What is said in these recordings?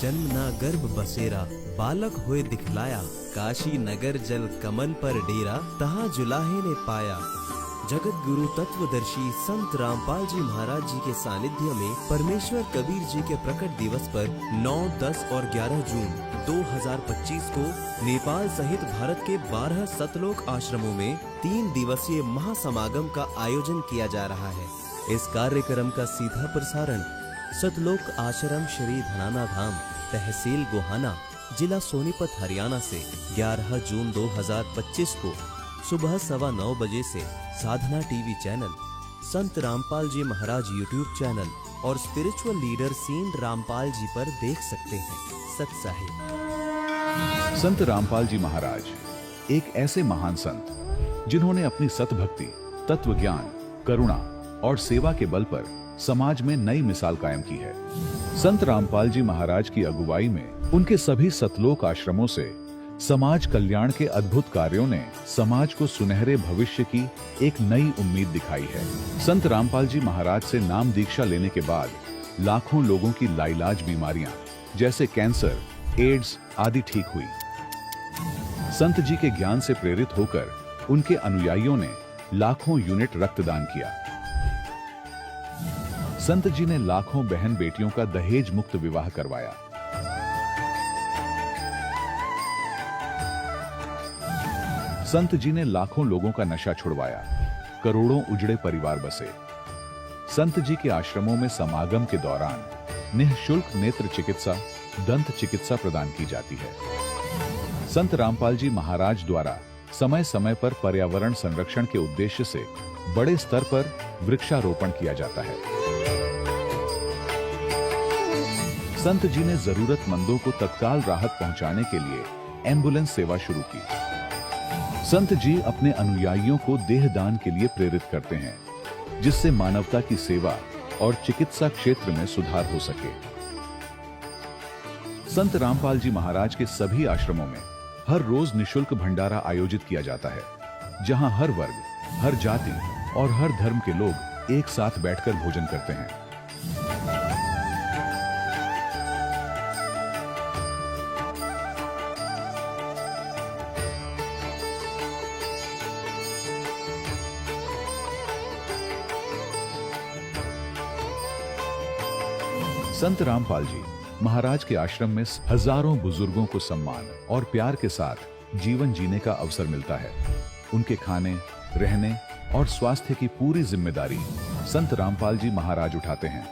जन्म ना गर्भ बसेरा, बालक होए दिखलाया। काशी नगर जल कमल पर डेरा, तहाँ जुलाहे ने पाया। जगत गुरु तत्वदर्शी संत रामपाल जी महाराज जी के सानिध्य में परमेश्वर कबीर जी के प्रकट दिवस पर 9, 10 और 11 जून 2025 को नेपाल सहित भारत के 12 सतलोक आश्रमों में 3 दिवसीय महासमागम का आयोजन किया जा रहा है। इस कार्यक्रम का सीधा प्रसारण सतलोक आश्रम श्री धनाना धाम, तहसील गोहाना, जिला सोनीपत, हरियाणा से 11 जून 2025 को सुबह 9:15 बजे से साधना टीवी चैनल, संत रामपाल जी महाराज यूट्यूब चैनल और spiritual leader Saint Rampal ji पर देख सकते हैं। सत साहिब। संत रामपाल जी महाराज एक ऐसे महान संत जिन्होंने अपनी सतभक्ति, तत्व ज्ञान, करुणा और सेवा के बल पर समाज में नई मिसाल कायम की है। संत रामपाल जी महाराज की अगुवाई में उनके सभी सतलोक आश्रमों से समाज कल्याण के अद्भुत कार्यों ने समाज को सुनहरे भविष्य की एक नई उम्मीद दिखाई है। संत रामपाल जी महाराज से नाम दीक्षा लेने के बाद लाखों लोगों की लाइलाज बीमारियां जैसे कैंसर, एड्स आदि ठीक हुई। संत जी के ज्ञान से प्रेरित होकर उनके अनुयायियों ने लाखों यूनिट रक्तदान किया। संत जी ने लाखों बहन बेटियों का दहेज मुक्त विवाह करवाया। संत जी ने लाखों लोगों का नशा छुड़वाया, करोड़ों उजड़े परिवार बसे। संत जी के आश्रमों में समागम के दौरान निःशुल्क नेत्र चिकित्सा, दंत चिकित्सा प्रदान की जाती है। संत रामपाल जी महाराज द्वारा समय समय पर पर्यावरण संरक्षण के उद्देश्य से बड़े स्तर पर वृक्षारोपण किया जाता है। संत जी ने जरूरतमंदों को तत्काल राहत पहुंचाने के लिए एम्बुलेंस सेवा शुरू की। संत जी अपने अनुयायियों को देहदान के लिए प्रेरित करते हैं, जिससे मानवता की सेवा और चिकित्सा क्षेत्र में सुधार हो सके। संत रामपाल जी महाराज के सभी आश्रमों में हर रोज निशुल्क भंडारा आयोजित किया जाता है, जहां हर वर्ग, हर जाति और हर धर्म के लोग एक साथ बैठकर भोजन करते हैं। संत रामपाल जी महाराज के आश्रम में हजारों बुजुर्गों को सम्मान और प्यार के साथ जीवन जीने का अवसर मिलता है। उनके खाने, रहने और स्वास्थ्य की पूरी जिम्मेदारी संत रामपाल जी महाराज उठाते हैं।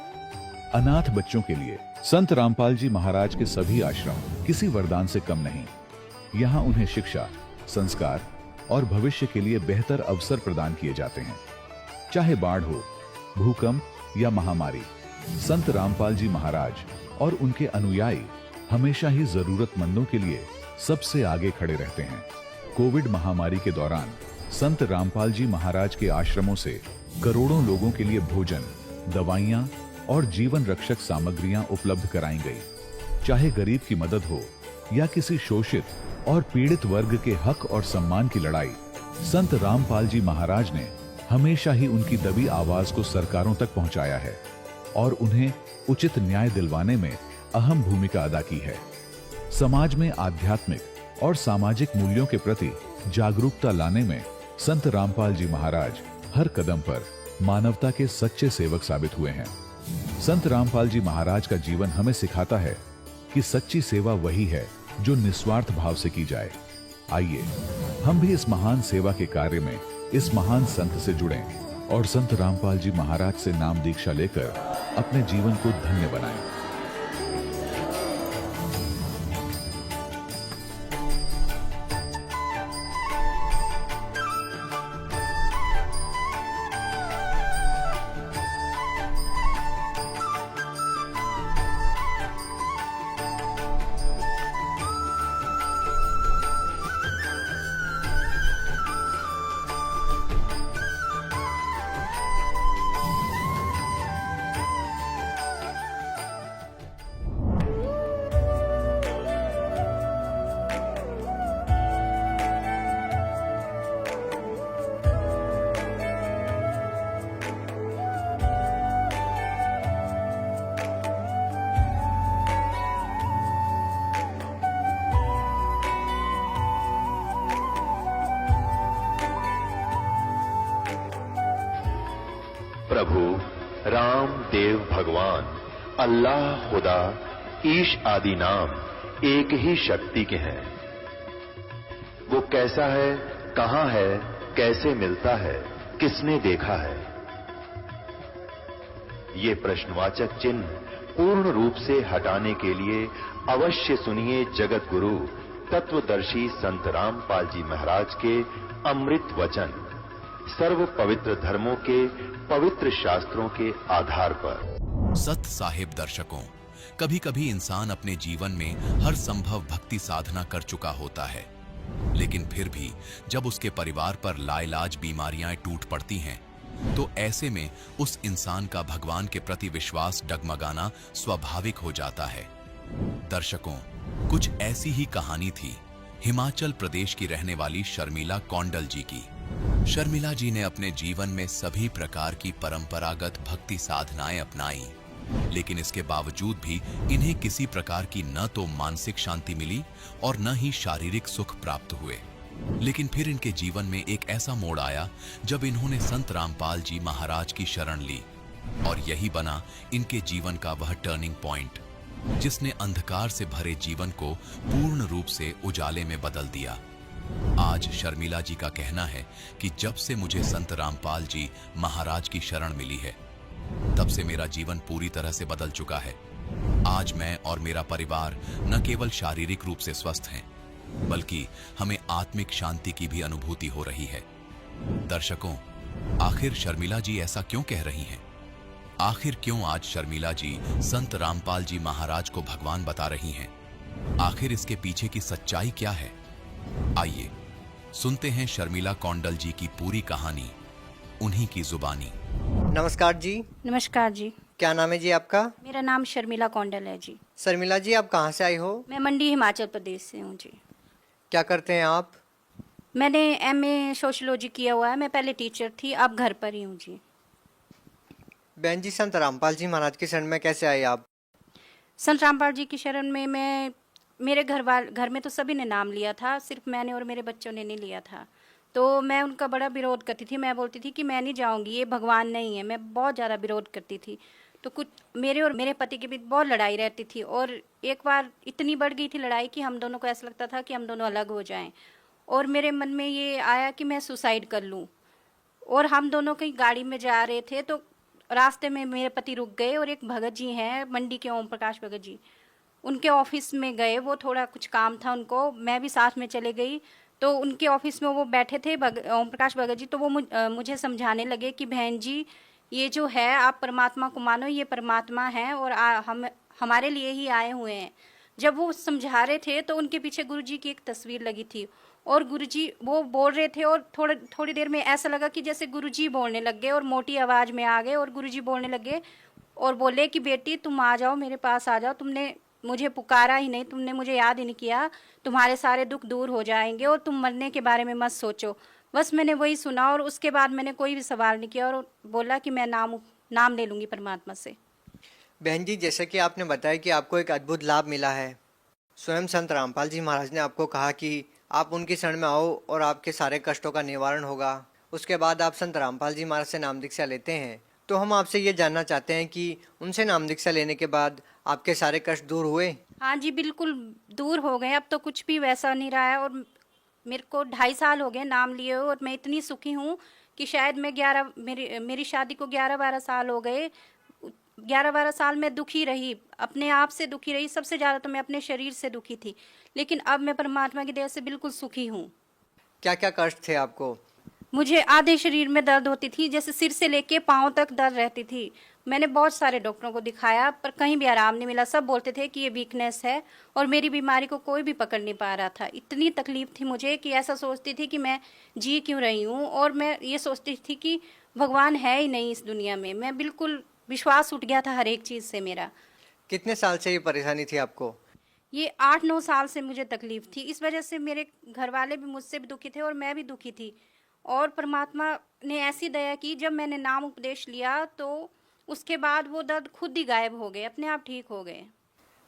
अनाथ बच्चों के लिए संत रामपाल जी महाराज के सभी आश्रम किसी वरदान से कम नहीं। यहाँ उन्हें शिक्षा, संस्कार और भविष्य के लिए बेहतर अवसर प्रदान किए जाते हैं। चाहे बाढ़ हो, भूकंप या महामारी, संत रामपाल जी महाराज और उनके अनुयायी हमेशा ही जरूरतमंदों के लिए सबसे आगे खड़े रहते हैं। कोविड महामारी के दौरान संत रामपाल जी महाराज के आश्रमों से करोड़ों लोगों के लिए भोजन, दवाइयां और जीवन रक्षक सामग्रियां उपलब्ध कराई गई। चाहे गरीब की मदद हो या किसी शोषित और पीड़ित वर्ग के हक और सम्मान की लड़ाई, संत रामपाल जी महाराज ने हमेशा ही उनकी दबी आवाज को सरकारों तक पहुंचाया है और उन्हें उचित न्याय दिलवाने में अहम भूमिका अदा की है। समाज में आध्यात्मिक और सामाजिक मूल्यों के प्रति जागरूकता लाने में संत रामपाल जी महाराज हर कदम पर मानवता के सच्चे सेवक साबित हुए हैं। संत रामपाल जी महाराज का जीवन हमें सिखाता है कि सच्ची सेवा वही है जो निस्वार्थ भाव से की जाए। आइए हम भी इस महान सेवा के कार्य में इस महान संत से जुड़ें और संत रामपाल जी महाराज से नाम दीक्षा लेकर अपने जीवन को धन्य बनाएं। प्रभु राम देव भगवान अल्लाह खुदा ईश आदि नाम एक ही शक्ति के हैं। वो कैसा है, कहां है, कैसे मिलता है, किसने देखा है? ये प्रश्नवाचक चिन्ह पूर्ण रूप से हटाने के लिए अवश्य सुनिए जगत गुरु तत्वदर्शी संत रामपाल जी महाराज के अमृत वचन, सर्व पवित्र धर्मों के पवित्र शास्त्रों के आधार पर। सत साहिब दर्शकों, कभी कभी इंसान अपने जीवन में हर संभव भक्ति साधना कर चुका होता है, लेकिन फिर भी जब उसके परिवार पर लाइलाज बीमारियां टूट पड़ती हैं, तो ऐसे में उस इंसान का भगवान के प्रति विश्वास डगमगाना स्वाभाविक हो जाता है। दर्शकों, कुछ ऐसी ही कहानी थी हिमाचल प्रदेश की रहने वाली शर्मिला कौंडल जी की। शर्मिला जी ने अपने जीवन में सभी प्रकार की परंपरागत भक्ति साधनाएं अपनाई, लेकिन इसके बावजूद भी इन्हें किसी प्रकार की न तो मानसिक शांति मिली और न ही शारीरिक सुख प्राप्त हुए। लेकिन फिर इनके जीवन में एक ऐसा मोड़ आया जब इन्होंने संत रामपाल जी महाराज की शरण ली, और यही बना इनके जीवन का वह टर्निंग पॉइंट जिसने अंधकार से भरे जीवन को पूर्ण रूप से उजाले में बदल दिया। आज शर्मिला जी का कहना है कि जब से मुझे संत रामपाल जी महाराज की शरण मिली है, तब से मेरा जीवन पूरी तरह से बदल चुका है। आज मैं और मेरा परिवार न केवल शारीरिक रूप से स्वस्थ हैं, बल्कि हमें आत्मिक शांति की भी अनुभूति हो रही है। दर्शकों, आखिर शर्मिला जी ऐसा क्यों कह रही हैं? आखिर क्यों आज शर्मिला जी संत रामपाल जी महाराज को भगवान बता रही हैं? आखिर इसके पीछे की सच्चाई क्या है? आइए सुनते हैं शर्मिला कौंडल जी की पूरी कहानी, उन्हीं की जुबानी। नमस्कार जी। नमस्कार जी। क्या नाम है जी आपका? मेरा नाम शर्मिला कौंडल है जी। शर्मिला जी, आप कहाँ से आई हो? मैं मंडी हिमाचल प्रदेश से हूँ जी। क्या करते हैं आप? मैंने एमए सोशियोलॉजी किया हुआ है। मैं पहले टीचर थी, अब घर पर ही हूँ जी। बहन जी, संत रामपाल जी महाराज की शरण में कैसे आई आप? संत रामपाल जी की शरण में मैं, मेरे घर में तो सभी ने नाम लिया था, सिर्फ मैंने और मेरे बच्चों ने नहीं लिया था। तो मैं उनका बड़ा विरोध करती थी। मैं बोलती थी कि मैं नहीं जाऊंगी, ये भगवान नहीं है। मैं बहुत ज़्यादा विरोध करती थी। तो कुछ मेरे और मेरे पति के बीच बहुत लड़ाई रहती थी, और एक बार इतनी बढ़ गई थी लड़ाई कि हम दोनों को ऐसा लगता था कि हम दोनों अलग हो जाएं। और मेरे मन में ये आया कि मैं सुसाइड कर लूं। और हम दोनों कहीं गाड़ी में जा रहे थे, तो रास्ते में मेरे पति रुक गए, और एक भगत जी हैं मंडी के, ओम प्रकाश भगत जी, उनके ऑफिस में गए। वो थोड़ा कुछ काम था उनको, मैं भी साथ में चले गई। तो उनके ऑफिस में वो बैठे थे ओम प्रकाश भगत जी। तो वो मुझे समझाने लगे कि बहन जी, ये जो है आप परमात्मा को मानो, ये परमात्मा है और हम हमारे लिए ही आए हुए हैं। जब वो समझा रहे थे तो उनके पीछे गुरुजी की एक तस्वीर लगी थी, और गुरुजी वो बोल रहे थे, और थोड़ी देर में ऐसा लगा कि जैसे गुरुजी बोलने लग गए, और मोटी आवाज़ में आ गए, और गुरुजी बोलने लगे और बोले कि बेटी तुम आ जाओ, मेरे पास आ जाओ। तुमने मुझे पुकारा ही नहीं, तुमने मुझे याद ही नहीं किया। तुम्हारे सारे दुख दूर हो जाएंगे, और तुम मरने के बारे में मत सोचो। बस मैंने वही सुना, और उसके बाद मैंने कोई भी सवाल नहीं किया, और बोला कि मैं नाम ले लूँगी परमात्मा से। बहन जी, जैसे कि आपने बताया कि आपको एक अद्भुत लाभ मिला है। स्वयं संत रामपाल जी महाराज ने आपको कहा कि आप उनकी शरण में आओ और आपके सारे कष्टों का निवारण होगा। उसके बाद आप संत रामपाल जी महाराज से नाम दीक्षा लेते हैं। तो हम आपसे ये जानना चाहते हैं कि उनसे नाम दीक्षा लेने के बाद आपके सारे कष्ट दूर हुए? हाँ जी, बिल्कुल दूर हो गए। अब तो कुछ भी वैसा नहीं रहा है, और मेरे को 2.5 साल हो गए नाम लिए हुए, और मैं इतनी सुखी हूँ कि शायद मैं मेरी शादी को 11-12 साल हो गए। 11-12 साल में दुखी रही, अपने आप से दुखी रही। सबसे ज़्यादा तो मैं अपने शरीर से दुखी थी, लेकिन अब मैं परमात्मा की दया से बिल्कुल सुखी हूँ। क्या क्या कष्ट थे आपको? मुझे आधे शरीर में दर्द होती थी, जैसे सिर से लेके पाँव तक दर्द रहती थी। मैंने बहुत सारे डॉक्टरों को दिखाया, पर कहीं भी आराम नहीं मिला। सब बोलते थे कि ये वीकनेस है, और मेरी बीमारी को कोई भी पकड़ नहीं पा रहा था। इतनी तकलीफ थी मुझे कि ऐसा सोचती थी कि मैं जी क्यों रही हूँ, और मैं ये सोचती थी कि भगवान है ही नहीं इस दुनिया में। मैं बिल्कुल, विश्वास उठ गया था हर एक चीज़ से मेरा। कितने साल से ये परेशानी थी आपको? ये 8-9 साल से मुझे तकलीफ थी। इस वजह से मेरे घर वाले भी मुझसे भी दुखी थे, और मैं भी दुखी थी। और परमात्मा ने ऐसी दया की, जब मैंने नाम उपदेश लिया तो उसके बाद वो दर्द खुद ही गायब हो गए, अपने आप ठीक हो गए।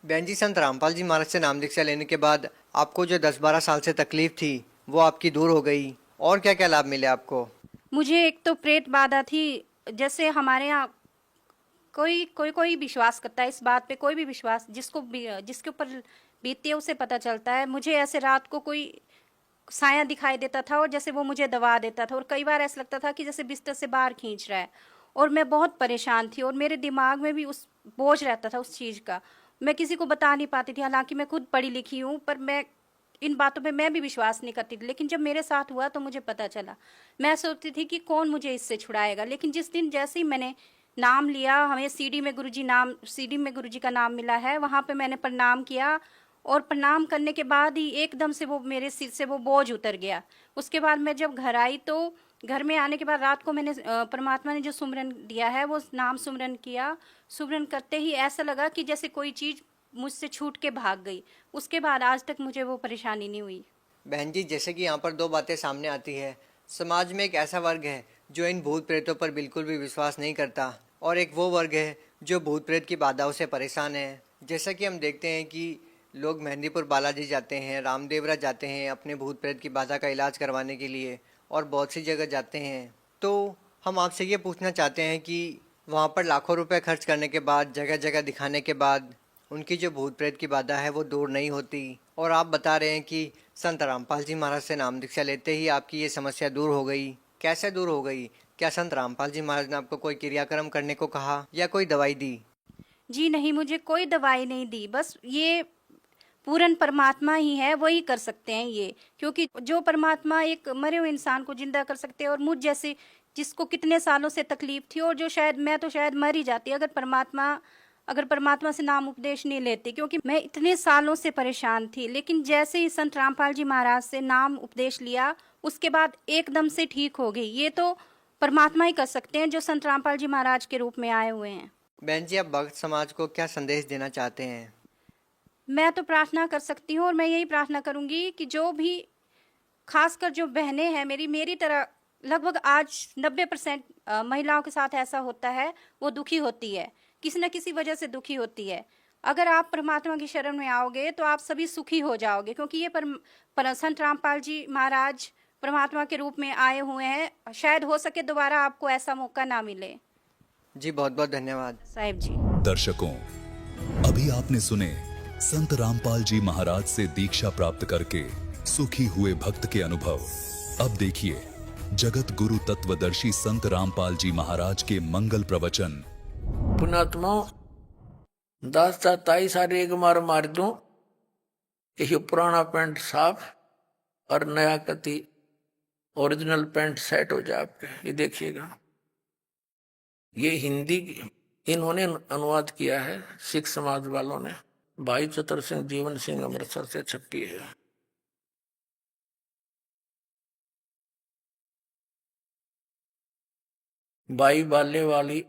बहन जी, संत रामपाल जी महाराज से नाम दीक्षा लेने के बाद आपको जो 10-12 साल से तकलीफ थी वो आपकी दूर हो गई, और क्या क्या लाभ मिले आपको? मुझे एक तो प्रेत बाधा थी, जैसे हमारे यहाँ कोई कोई कोई विश्वास करता है इस बात पे, कोई भी विश्वास जिसके ऊपर बीतती है उसे पता चलता है। मुझे ऐसे रात को कोई साया दिखाई देता था और जैसे वो मुझे दबा देता था, और कई बार ऐसा लगता था कि जैसे बिस्तर से बाहर खींच रहा है, और मैं बहुत परेशान थी और मेरे दिमाग में भी उस बोझ रहता था उस चीज़ का। मैं किसी को बता नहीं पाती थी, हालांकि मैं खुद पढ़ी लिखी हूँ, पर मैं इन बातों पे मैं भी विश्वास नहीं करती थी। लेकिन जब मेरे साथ हुआ तो मुझे पता चला। मैं सोचती थी कि कौन मुझे इससे छुड़ाएगा, लेकिन जिस दिन जैसे ही मैंने नाम लिया, हमें सीडी में गुरुजी का नाम मिला है, वहाँ पे मैंने प्रणाम किया, और प्रणाम करने के बाद ही एकदम से वो मेरे सिर से वो बोझ उतर गया। उसके बाद मैं जब घर आई तो घर में आने के बाद रात को मैंने परमात्मा ने जो सुमरन दिया है वो नाम सुमरन किया। सुमरन करते ही ऐसा लगा कि जैसे कोई चीज़ मुझसे छूट के भाग गई। उसके बाद आज तक मुझे वो परेशानी नहीं हुई। बहन जी, जैसे कि यहाँ पर दो बातें सामने आती है। समाज में एक ऐसा वर्ग है जो इन भूत प्रेतों पर बिल्कुल भी विश्वास नहीं करता, और एक वो वर्ग है जो भूत प्रेत की बाधाओं से परेशान है। जैसा कि हम देखते हैं कि लोग मेहंदीपुर बालाजी जाते हैं, रामदेवरा जाते हैं अपने भूत प्रेत की बाधा का इलाज करवाने के लिए, और बहुत सी जगह जाते हैं। तो हम आपसे ये पूछना चाहते हैं कि वहाँ पर लाखों रुपए खर्च करने के बाद, जगह जगह दिखाने के बाद, उनकी जो भूत प्रेत की बाधा है वो दूर नहीं होती, और आप बता रहे हैं कि संत रामपाल जी महाराज से नाम दीक्षा लेते ही आपकी ये समस्या दूर हो गई। कैसे दूर हो गई? क्या संत रामपाल जी महाराज ने आपको कोई क्रियाक्रम करने को कहा या कोई दवाई दी? जी नहीं, मुझे कोई दवाई नहीं दी, बस ये पूर्ण परमात्मा ही है, वही कर सकते हैं ये। क्योंकि जो परमात्मा एक मरे हुए इंसान को जिंदा कर सकते हैं, और मुझ जैसे जिसको कितने सालों से तकलीफ थी, और जो शायद मैं तो शायद मर ही जाती अगर परमात्मा से नाम उपदेश नहीं लेती, क्योंकि मैं इतने सालों से परेशान थी। लेकिन जैसे ही संत रामपाल जी महाराज से नाम उपदेश लिया, उसके बाद एकदम से ठीक हो गई। ये तो परमात्मा ही कर सकते हैं जो संत रामपाल जी महाराज के रूप में आए हुए हैं। बहन जी, आप भक्त समाज को क्या संदेश देना चाहते हैं? मैं तो प्रार्थना कर सकती हूँ, और मैं यही प्रार्थना करूंगी कि जो भी, खासकर जो बहनें हैं मेरी तरह, लगभग आज 90% महिलाओं के साथ ऐसा होता है, वो दुखी होती है, किसी न किसी वजह से दुखी होती है। अगर आप परमात्मा की शरण में आओगे तो आप सभी सुखी हो जाओगे, क्योंकि ये संत रामपाल जी महाराज परमात्मा के रूप में आए हुए हैं। शायद हो सके दोबारा आपको ऐसा मौका ना मिले। जी बहुत बहुत धन्यवाद साहिब जी। दर्शकों, अभी आपने सुने संत रामपाल जी महाराज से दीक्षा प्राप्त करके सुखी हुए भक्त के अनुभव। अब देखिए जगत गुरु तत्वदर्शी संत रामपाल जी महाराज के मंगल प्रवचन। पुणात्मा दास ताई सारे एक मार दूं, ये पुराना पैंट साफ और नया कति ओरिजिनल पैंट सेट हो जाए आपके। ये देखिएगा, ये हिंदी इन्होंने अनुवाद किया है, सिख समाज वालों ने। भाई चतर सिंह जीवन सिंह अमृतसर से छपी है। बाई बाले वाली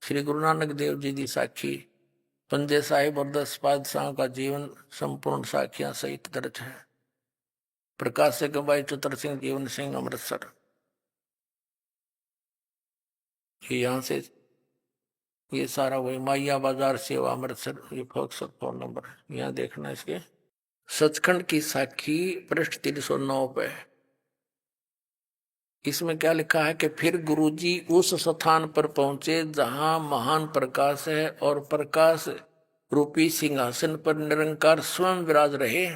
श्री गुरु नानक देव जी की साखी, पंजे साहिब और 10 पातशाहों का जीवन संपूर्ण साखियां सहित दर्ज है। प्रकाशक भाई चतर सिंह जीवन सिंह अमृतसर। यहाँ से ये सारा वही माइया बाजार सेवा अमृतसर, ये फोन नंबर यहाँ देखना। इसके सचखंड की साखी पृष्ठ 309 पे इसमें क्या लिखा है कि फिर गुरुजी उस स्थान पर पहुंचे जहां महान प्रकाश है और प्रकाश रूपी सिंहासन पर निरंकार स्वयं विराज रहे,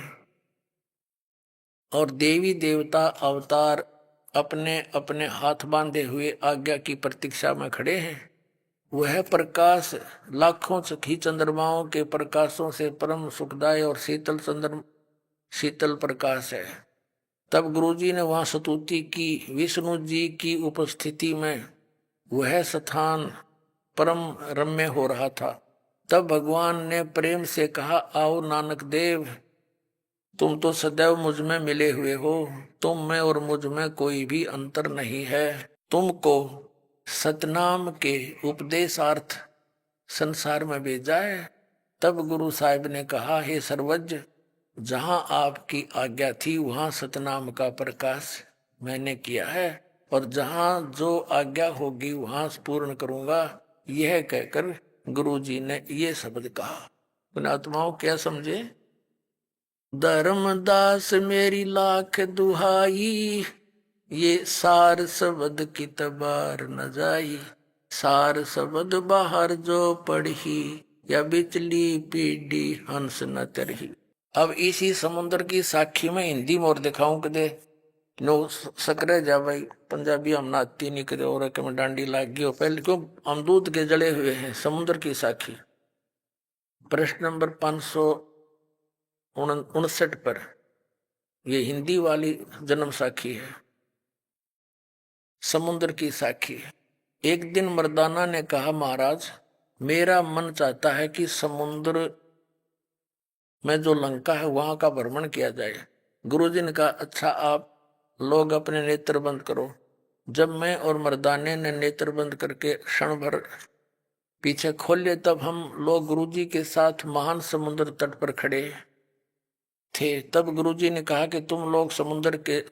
और देवी देवता अवतार अपने अपने हाथ बांधे हुए आज्ञा की प्रतीक्षा में खड़े हैं। वह प्रकाश लाखों सखी चंद्रमाओं के प्रकाशों से परम सुखदायी और शीतल प्रकाश है। तब गुरुजी ने वहां स्तुति की। विष्णु जी की उपस्थिति में वह स्थान परम रम्य हो रहा था। तब भगवान ने प्रेम से कहा, आओ नानक देव, तुम तो सदैव मुझ में मिले हुए हो, तुम में और मुझ में कोई भी अंतर नहीं है। तुमको सतनाम के उपदेशार्थ संसार में भेजा है। तब गुरु साहिब ने कहा, हे सर्वज्ञ, जहां आपकी आज्ञा थी वहां सतनाम का प्रकाश मैंने किया है, और जहां जो आज्ञा होगी वहां पूर्ण करूंगा। यह कहकर गुरु जी ने ये शब्द कहा। पुणात्माओं, क्या समझे? धर्मदास मेरी लाख दुहाई, ये सार शब्द की तबार न जाई। सार शब्द बाहर जो पढ़ी, या बिचली पीढ़ी हंस न तरही। अब इसी समुद्र की साखी में हिंदी में और दिखाऊं कदे नो सकरे जा भाई, पंजाबी हम नाती नहीं कदे और में डांडी लाग गई हो पहले, क्यों हम दूध के जले हुए हैं। समुद्र की साखी प्रश्न नंबर 559 पर, ये हिंदी वाली जन्म साखी है, समुद्र की साखी। एक दिन मर्दाना ने कहा, महाराज मेरा मन चाहता है कि समुद्र में जो लंका है वहां का भ्रमण किया जाए। गुरुजी ने कहा, अच्छा आप लोग अपने नेत्र बंद करो। जब मैं और मर्दाने ने नेत्र बंद करके क्षण भर पीछे खोले, तब हम लोग गुरुजी के साथ महान समुद्र तट पर खड़े थे। तब गुरुजी ने कहा कि तुम लोग समुद्र के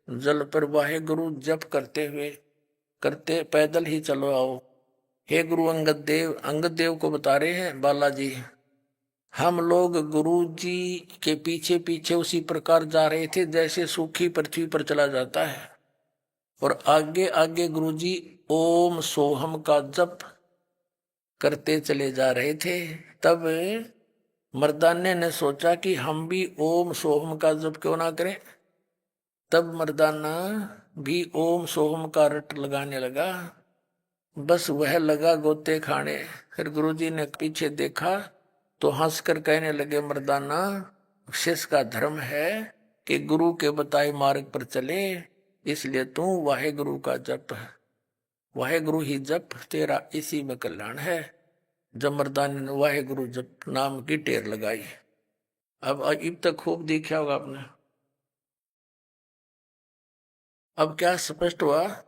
जल पर वाहे गुरु जप करते पैदल ही चलो आओ। हे गुरु अंगद देव को बता रहे हैं बालाजी, हम लोग गुरु जी के पीछे पीछे उसी प्रकार जा रहे थे जैसे सूखी पृथ्वी पर चला जाता है, और आगे आगे गुरु जी ओम सोहम का जप करते चले जा रहे थे। तब मर्दाने ने सोचा कि हम भी ओम सोहम का जप क्यों ना करें। तब मर्दाना भी ओम सोहम का रट लगाने लगा। बस वह लगा गोते खाने। फिर गुरुजी ने पीछे देखा तो हंसकर कहने लगे, मर्दाना शिष्य का धर्म है कि गुरु के बताए मार्ग पर चले, इसलिए तू वाहे गुरु का जप, वाहे गुरु ही जप, तेरा इसी में कल्याण है। जब मर्दाने ने वाहे गुरु जप नाम की टेर लगाई। अब तक खूब देखा होगा आपने। अब क्या स्पष्ट हुआ,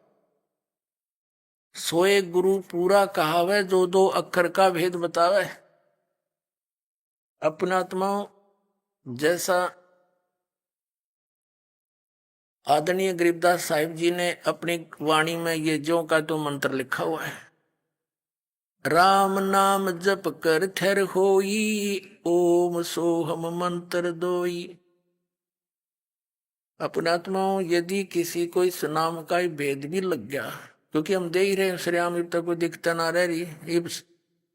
सोए गुरु पूरा कहावे, जो दो अक्षर का भेद बतावे। अपनात्मा जैसा आदरणीय गरीबदास साहिब जी ने अपनी वाणी में ये ज्यों का तो मंत्र लिखा हुआ है, राम नाम जप कर ठहर होई, ओम सोहम मंत्र दोई। अपनात्माओं यदि किसी को इस नाम का ही भेद भी लग गया, क्योंकि हम देख रहे हैं श्री राम तक कोई दिखता ना रह रही,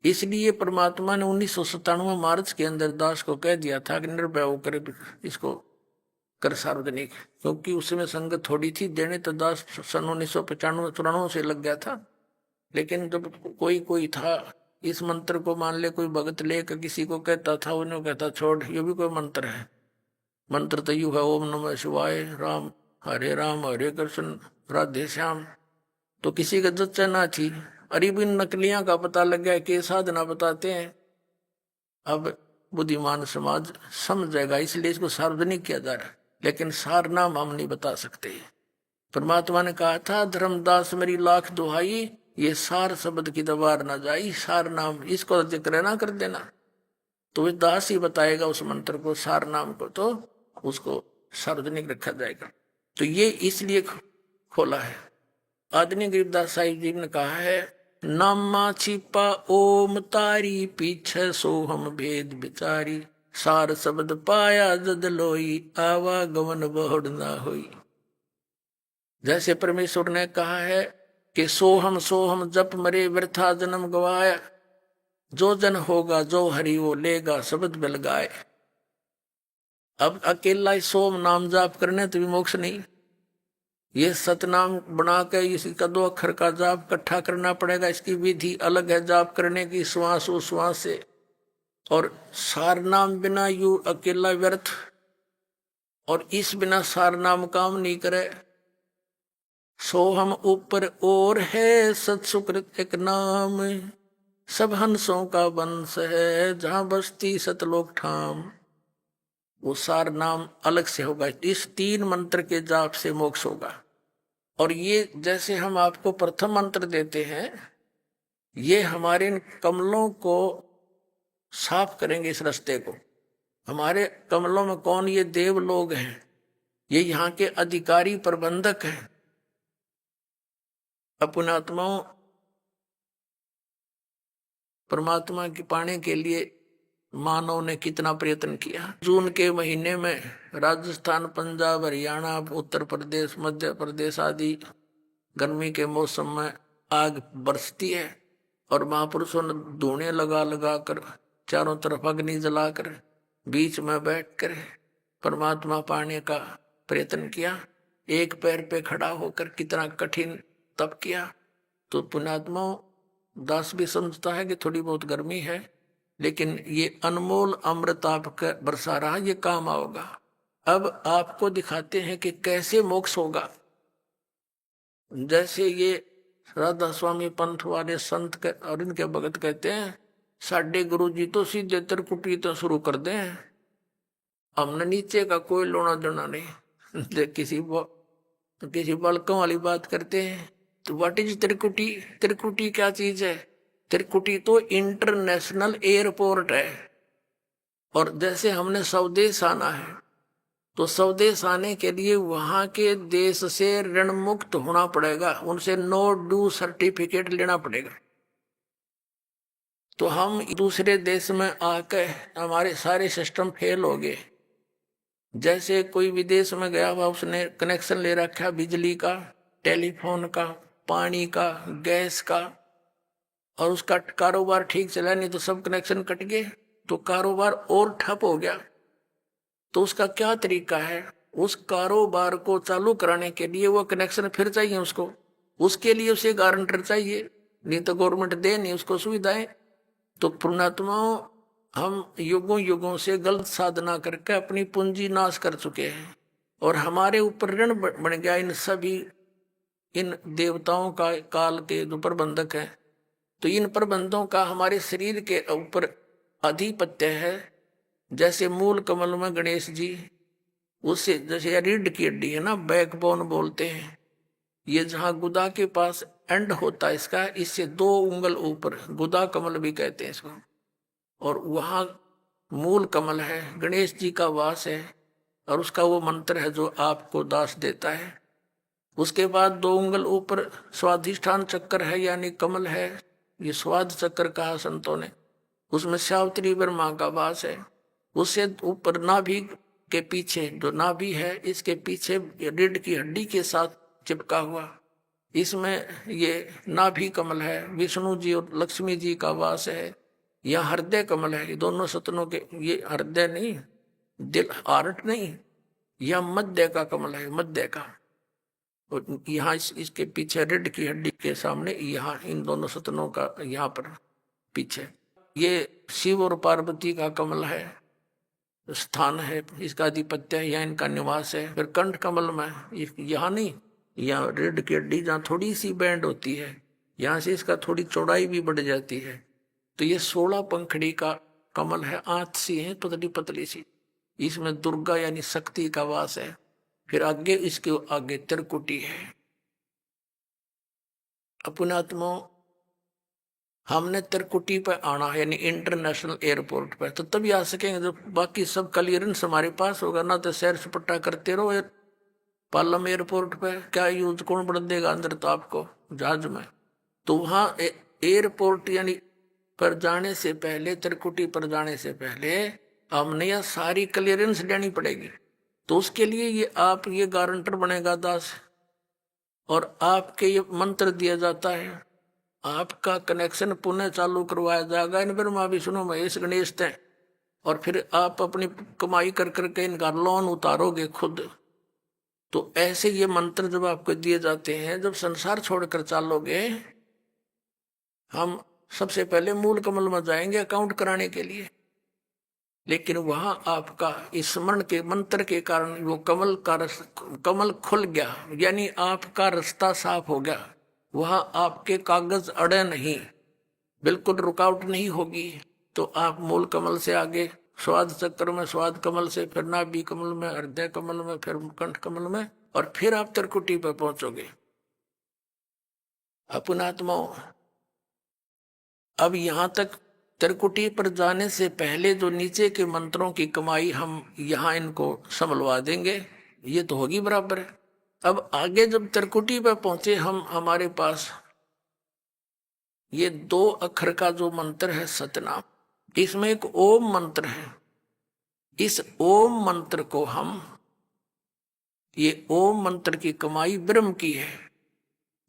इसलिए परमात्मा ने 1997 मार्च के अंदर दास को कह दिया था कि निर्भय होकर इसको कर सार्वजनिक, क्योंकि उसमें संगत थोड़ी थी देने, तो दास सन 1995-94 से लग गया था। लेकिन जब कोई था इस मंत्र को मान ले, कोई भगत लेकर किसी को कहता था, उन्हें कहता छोड़ ये भी कोई मंत्र है। मंत्र तो यू है, ओम नमः शिवाय, राम हरे कृष्ण राधे श्याम। तो किसी का जच्चा ना थी, अरे भी नकलियां का पता लग गया कि साधना बताते हैं। अब बुद्धिमान समाज समझ जाएगा, इसलिए इसको सार्वजनिक किया जा रहा है, लेकिन सार नाम हम नहीं बता सकते। परमात्मा ने कहा था, धर्मदास मेरी लाख दुहाई, ये सार शब्द की दबार ना जाई, सार नाम इसको जिक्र ना कर देना। तो वे दास ही बताएगा उस मंत्र को, सार नाम को, तो उसको सार्वजनिक रखा जाएगा। तो ये इसलिए खोला है। आदरणीय गरीबदास साहिब जी ने कहा है, नामा छिपा ओम तारी, पीछे सोहम भेद बिचारी, सार शब्द पाया जद लोई, आवागमन बहुड़ ना होई। जैसे परमेश्वर ने कहा है कि सोहम सोहम जप मरे वृथा जन्म गवाया, जो जन होगा जो हरि वो लेगा शब्द बिल गाए। अब अकेला ही सोम नाम जाप करने तो भी मोक्ष नहीं, ये सतनाम बना के इसका 2 अक्षर का जाप इकट्ठा करना पड़ेगा। इसकी विधि अलग है जाप करने की, श्वास उश्वास से। और सार नाम बिना यू अकेला व्यर्थ, और इस बिना सार नाम काम नहीं करे। सोहम ऊपर और है सत्सुकृत एक नाम, सब हंसों का वंश है जहां बसती सतलोक ठाम। वो सार नाम अलग से होगा। इस 3 मंत्र के जाप से मोक्ष होगा। और ये जैसे हम आपको प्रथम मंत्र देते हैं, ये हमारे कमलों को साफ करेंगे, इस रास्ते को। हमारे कमलों में कौन, ये देव लोग हैं, ये यहाँ के अधिकारी प्रबंधक हैं। अपनात्माओं परमात्मा की पाने के लिए मानव ने कितना प्रयत्न किया। जून के महीने में राजस्थान, पंजाब, हरियाणा, उत्तर प्रदेश, मध्य प्रदेश आदि गर्मी के मौसम में आग बरसती है और महापुरुषों ने धुएं लगा लगा कर चारों तरफ अग्नि जलाकर बीच में बैठकर परमात्मा पाने का प्रयत्न किया। एक पैर पे खड़ा होकर कितना कठिन तप किया। तो पुण्यात्मा दास भी समझता है कि थोड़ी बहुत गर्मी है, लेकिन ये अनमोल अमृत आपका बरसा रहा, ये काम आओगा। अब आपको दिखाते हैं कि कैसे मोक्ष होगा। जैसे ये राधा स्वामी पंथ वाले संत और इनके भगत कहते हैं, साढ़े गुरु जी तो सीधे त्रिकुटी तो शुरू कर दें, हमने नीचे का कोई लोना देना नहीं। किसी बालकों वाली बात करते हैं तो व्हाट इज त्रिकुटी? त्रिकुटी क्या चीज है? त्रिकुटी तो इंटरनेशनल एयरपोर्ट है। और जैसे हमने स्वदेश आना है तो स्वदेश आने के लिए वहां के देश से ऋण मुक्त होना पड़ेगा, उनसे नो ड्यू सर्टिफिकेट लेना पड़ेगा। तो हम दूसरे देश में आकर हमारे सारे सिस्टम फेल हो गए। जैसे कोई विदेश में गया हुआ, उसने कनेक्शन ले रखा बिजली का, टेलीफोन का, पानी का, गैस का, और उसका कारोबार ठीक चला नहीं तो सब कनेक्शन कट गए, तो कारोबार और ठप हो गया। तो उसका क्या तरीका है? उस कारोबार को चालू कराने के लिए वो कनेक्शन फिर चाहिए उसको, उसके लिए उसे गारंटर चाहिए, नहीं तो गवर्नमेंट दे नहीं उसको सुविधाएं। तो पुण्यात्माओं, हम युगों युगों से गलत साधना करके अपनी पूंजी नाश कर चुके हैं और हमारे ऊपर ऋण बन गया इन देवताओं का, काल के जो प्रबंधक हैं। तो इन प्रबंधों का हमारे शरीर के ऊपर आधिपत्य है। जैसे मूल कमल में गणेश जी, उससे जैसे रीढ़ की हड्डी है ना, बैकबोन बोलते हैं, ये जहाँ गुदा के पास एंड होता है इसका, इससे 2 उंगल ऊपर गुदा कमल भी कहते हैं इसको, और वहाँ मूल कमल है, गणेश जी का वास है, और उसका वो मंत्र है जो आपको दास देता है। उसके बाद 2 उंगल ऊपर स्वाधिष्ठान चक्र है, यानी कमल है, ये स्वाद चक्र कहा संतों ने, उसमें सावित्री ब्रह्मा का वास है। उससे ऊपर नाभि के पीछे जो नाभि है, इसके पीछे रीढ़ की हड्डी के साथ चिपका हुआ, इसमें ये नाभि कमल है, विष्णु जी और लक्ष्मी जी का वास है। यह हृदय कमल है, ये दोनों सतनों के, ये हृदय नहीं, दिल आरट नहीं, यह मध्य का कमल है, मध्य का। और यहाँ इसके पीछे रीढ़ की हड्डी के सामने, यहाँ इन दोनों सतनों का यहाँ पर पीछे ये शिव और पार्वती का कमल है, स्थान है, इसका आधिपत्य है, यहाँ इनका निवास है। फिर कंठ कमल में यहाँ नहीं, यहाँ रीढ़ की हड्डी जहाँ थोड़ी सी बैंड होती है, यहाँ से इसका थोड़ी चौड़ाई भी बढ़ जाती है। तो ये 16 पंखड़ी का कमल है, आंत सी है पतली पतली सी, इसमें दुर्गा यानी शक्ति का वास है। फिर आगे इसके आगे त्रिकुटी है। अपनात्मा, हमने त्रिकुटी पर आना है, यानी इंटरनेशनल एयरपोर्ट पर, तो तभी आ सकेंगे जब बाकी सब क्लियरेंस हमारे पास होगा। ना तो सैर सपट्टा करते रहो पालम एयरपोर्ट पे, क्या यूज कौन बढ़ देगा अंदर तो आपको जहाज में। तो वहाँ एयरपोर्ट यानी पर जाने से पहले, त्रिकुटी पर जाने से पहले हमने यह सारी क्लियरेंस लेनी पड़ेगी। तो उसके लिए ये गारंटर बनेगा दास, और आपके ये मंत्र दिया जाता है, आपका कनेक्शन पुनः चालू करवाया जाएगा इन ब्रह्मा विष्णु महेश गणेश तय। और फिर आप अपनी कमाई कर करके इनका लोन उतारोगे खुद। तो ऐसे ये मंत्र जब आपको दिए जाते हैं, जब संसार छोड़कर चालोगे, हम सबसे पहले मूल कमल में जाएंगे अकाउंट कराने के लिए, लेकिन वहां आपका स्मरण के मंत्र के कारण वो कमल खुल गया, यानी आपका रास्ता साफ हो गया। वहां आपके कागज अड़े नहीं, बिल्कुल रुकावट नहीं होगी। तो आप मूल कमल से आगे स्वाद चक्र में, स्वाद कमल से फिर नाभि कमल में, हृदय कमल में, फिर कंठ कमल में, और फिर आप त्रिकुटी पर पहुंचोगे। अपनात्मा, अब यहां तक त्रिकुटी पर जाने से पहले जो नीचे के मंत्रों की कमाई हम यहाँ इनको संभलवा देंगे, ये तो होगी बराबर है। अब आगे जब त्रिकुटी पर पहुंचे हम, हमारे पास ये 2 अक्षर का जो मंत्र है सतनाम, इसमें एक ओम मंत्र है। इस ओम मंत्र को हम, ये ओम मंत्र की कमाई ब्रह्म की है,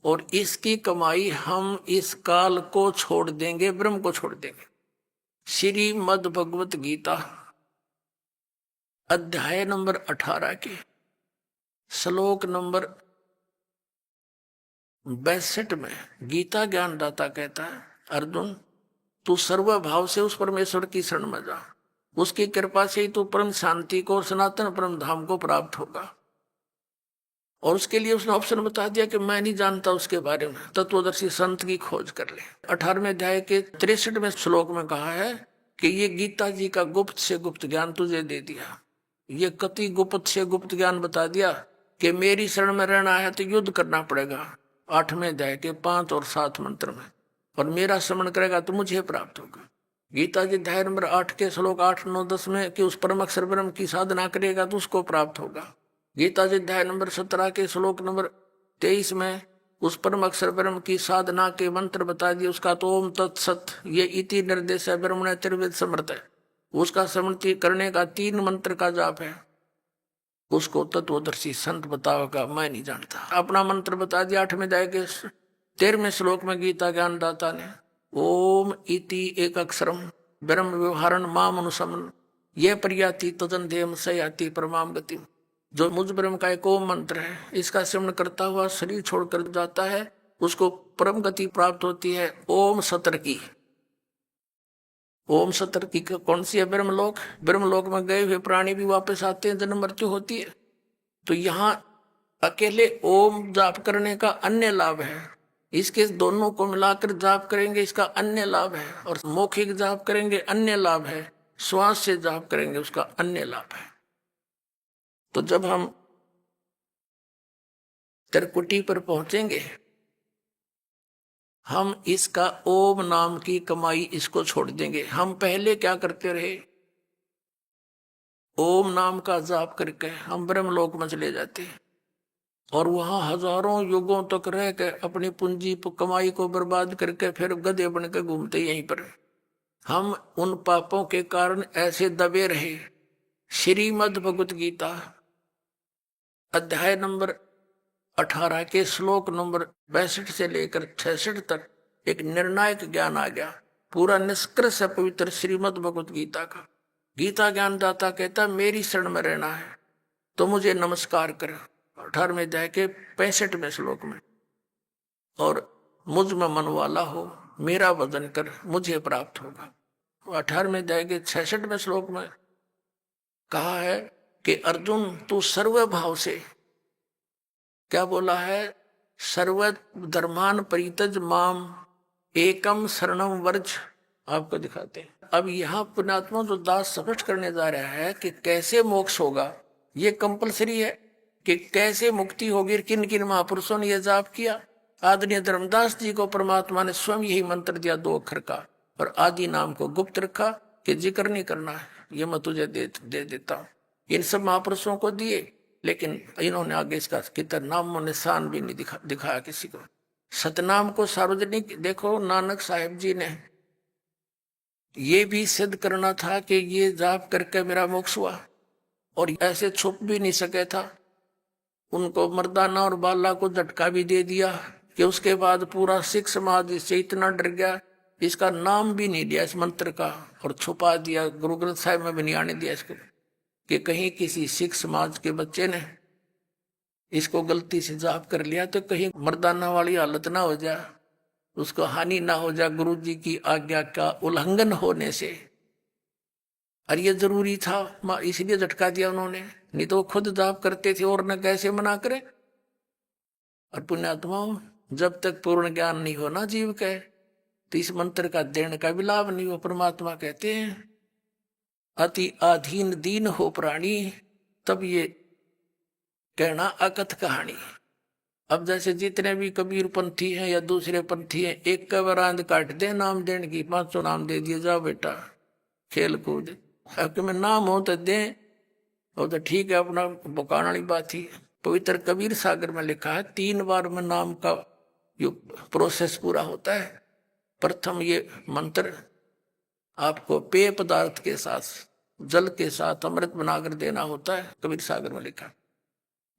और इसकी कमाई हम इस काल को छोड़ देंगे, ब्रह्म को छोड़ देंगे। श्रीमद् भगवत गीता अध्याय नंबर 18 के श्लोक नंबर 62 में गीता ज्ञानदाता कहता है, अर्जुन तू सर्वभाव से उस परमेश्वर की शरण में जा, उसकी कृपा से ही तू परम शांति को और सनातन परम धाम को प्राप्त होगा। और उसके लिए उसने ऑप्शन बता दिया कि मैं नहीं जानता उसके बारे में, तत्वदर्शी संत की खोज कर ले। 18वें अध्याय के 63वें श्लोक में कहा है कि ये गीता जी का गुप्त से गुप्त ज्ञान तुझे दे दिया। ये कति गुप्त से गुप्त ज्ञान बता दिया कि मेरी शरण में रहना है तो युद्ध करना पड़ेगा, 8वें अध्याय के 5 और 7 मंत्र में, और मेरा श्रवण करेगा तो मुझे प्राप्त होगा। गीता जी अध्याय नंबर 8 के श्लोक 8, 9, 10 में कि उस परम अक्षर ब्रह्म की साधना करेगा तो उसको प्राप्त होगा। गीता जी अध्याय नंबर 17 के श्लोक नंबर 23 में उस परम अक्षर ब्रह्म की साधना के मंत्र बता दिए, उसका तो ओम तत्सत ये इति निर्देश है ब्रह्मण त्रिवेद समर्थ है, उसका स्मृति करने का 3 मंत्र का जाप है, उसको तत्वदर्शी संत बताओगा, मैं नहीं जानता। अपना मंत्र बता दिया 8वें अध्याय के 13वें श्लोक में गीता ज्ञानदाता ने, ओम इति एक अक्षरम ब्रह्म व्यवहारण माम अनुसमन ये प्रयाति तदन देम सयाति परमाम गति। जो मुझ ब्रह्म का एक ओम मंत्र है, इसका सेवन करता हुआ शरीर छोड़कर जाता है, उसको परम गति प्राप्त होती है। ओम सतर की, ओम सतर की कौन सी है? ब्रह्मलोक। ब्रह्मलोक में गए हुए प्राणी भी वापस आते हैं, जन्म मृत्यु होती है। तो यहाँ अकेले ओम जाप करने का अन्य लाभ है, इसके दोनों को मिलाकर जाप करेंगे इसका अन्य लाभ है, और मौखिक जाप करेंगे अन्य लाभ है, श्वास से जाप करेंगे उसका अन्य लाभ है। तो जब हम त्रिकुटी पर पहुंचेंगे, हम इसका ओम नाम की कमाई इसको छोड़ देंगे। हम पहले क्या करते रहे? ओम नाम का जाप करके हम ब्रह्मलोक में चले जाते, और वहां हजारों युगों तक रह के अपनी पूंजी कमाई को बर्बाद करके फिर गधे बन के घूमते यहीं पर। हम उन पापों के कारण ऐसे दबे रहे। श्रीमद् भगवत गीता अध्याय नंबर 18 के श्लोक नंबर 62 से लेकर 66 तक एक निर्णायक ज्ञान आ गया। पूरा निष्कर्ष है पवित्र श्रीमद् भगवत गीता का। गीता ज्ञानदाता कहता मेरी शरण में रहना है तो मुझे नमस्कार कर, 18वें अध्याय के 65वें श्लोक में, और मुझ में मन वाला हो मेरा वजन कर मुझे प्राप्त होगा। 18वें अध्याय के 66वें श्लोक में कहा है कि अर्जुन तू सर्व भाव से, क्या बोला है? सर्व धर्मान परितज माम एकम शरणम वर्ज। आपको दिखाते हैं। अब यहाँ पुण्यात्मा जो दास स्पष्ट करने जा रहा है कि कैसे मोक्ष होगा, ये कंपलसरी है कि कैसे मुक्ति होगी। किन किन महापुरुषों ने यह जाप किया? आदरणीय धर्मदास जी को परमात्मा ने स्वयं यही मंत्र दिया 2 अक्षर का, और आदि नाम को गुप्त रखा कि जिक्र नहीं करना है, ये मैं तुझे दे देता हूँ। इन सब महापुरुषों को दिए, लेकिन इन्होंने आगे इसका कितना नाम निशान भी नहीं दिखाया किसी को। सतनाम को सार्वजनिक, देखो नानक साहिब जी ने ये भी सिद्ध करना था कि ये जाप करके मेरा मोक्ष हुआ, और ऐसे छुप भी नहीं सके था। उनको मर्दाना और बाला को झटका भी दे दिया कि उसके बाद पूरा सिख समाज इससे इतना डर गया, इसका नाम भी नहीं दिया इस मंत्र का, और छुपा दिया। गुरु ग्रंथ साहिब में भी नहीं आने दिया इसको, कि कहीं किसी सिख समाज के बच्चे ने इसको गलती से जाप कर लिया तो कहीं मर्दाना वाली हालत ना हो जाए, उसको हानि ना हो जाए गुरु जी की आज्ञा का उल्लंघन होने से। और ये जरूरी था, इसलिए झटका दिया उन्होंने, नहीं तो खुद जाप करते थे और न कैसे मना करे। और पुण्यात्माओं, जब तक पूर्ण ज्ञान नहीं होना जीव का, तो इस मंत्र का देने का भी लाभ नहीं हो। परमात्मा कहते हैं अति आधीन दीन हो प्राणी, तब ये कहना अकथ कहानी। अब जैसे जितने भी कबीर पंथी हैं या दूसरे पंथी हैं, एक का वरांद काट दे नाम देने की, 500 नाम दे दिए, जाओ बेटा खेल कूद। अब में नाम हो तो दे, और तो ठीक है, अपना बुकान वाली बात ही। पवित्र कबीर सागर में लिखा है 3 बार में नाम का जो प्रोसेस पूरा होता है। प्रथम ये मंत्र आपको पेय पदार्थ के साथ, जल के साथ अमृत बनाकर देना होता है, कबीर सागर में लिखा।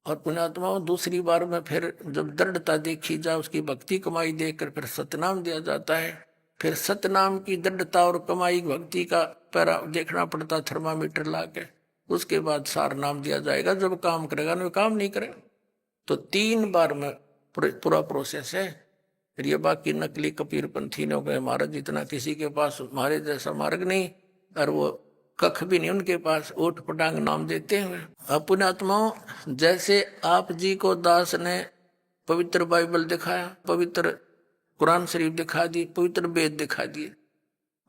और पुण्यात्माओं दूसरी बार में फिर जब दृढ़ता देखी जाए, उसकी भक्ति कमाई देखकर फिर सतनाम दिया जाता है। फिर सतनाम की दृढ़ता और कमाई भक्ति का पैरा देखना पड़ता थर्मामीटर ला के, उसके बाद सार नाम दिया जाएगा। जब काम करेगा ना, काम नहीं करे तो 3 बार में पूरा प्रोसेस है। फिर ये बाकी नकली कबीर पंथी ने गए महाराज इतना किसी के पास हमारे जैसा मार्ग नहीं, और वो कख भी नहीं उनके पास, ऊट पटांग नाम देते हुए। अब पुण्यात्माओं, जैसे आप जी को दास ने पवित्र बाइबल दिखाया, पवित्र कुरान शरीफ दिखा दी, पवित्र वेद दिखा दिए,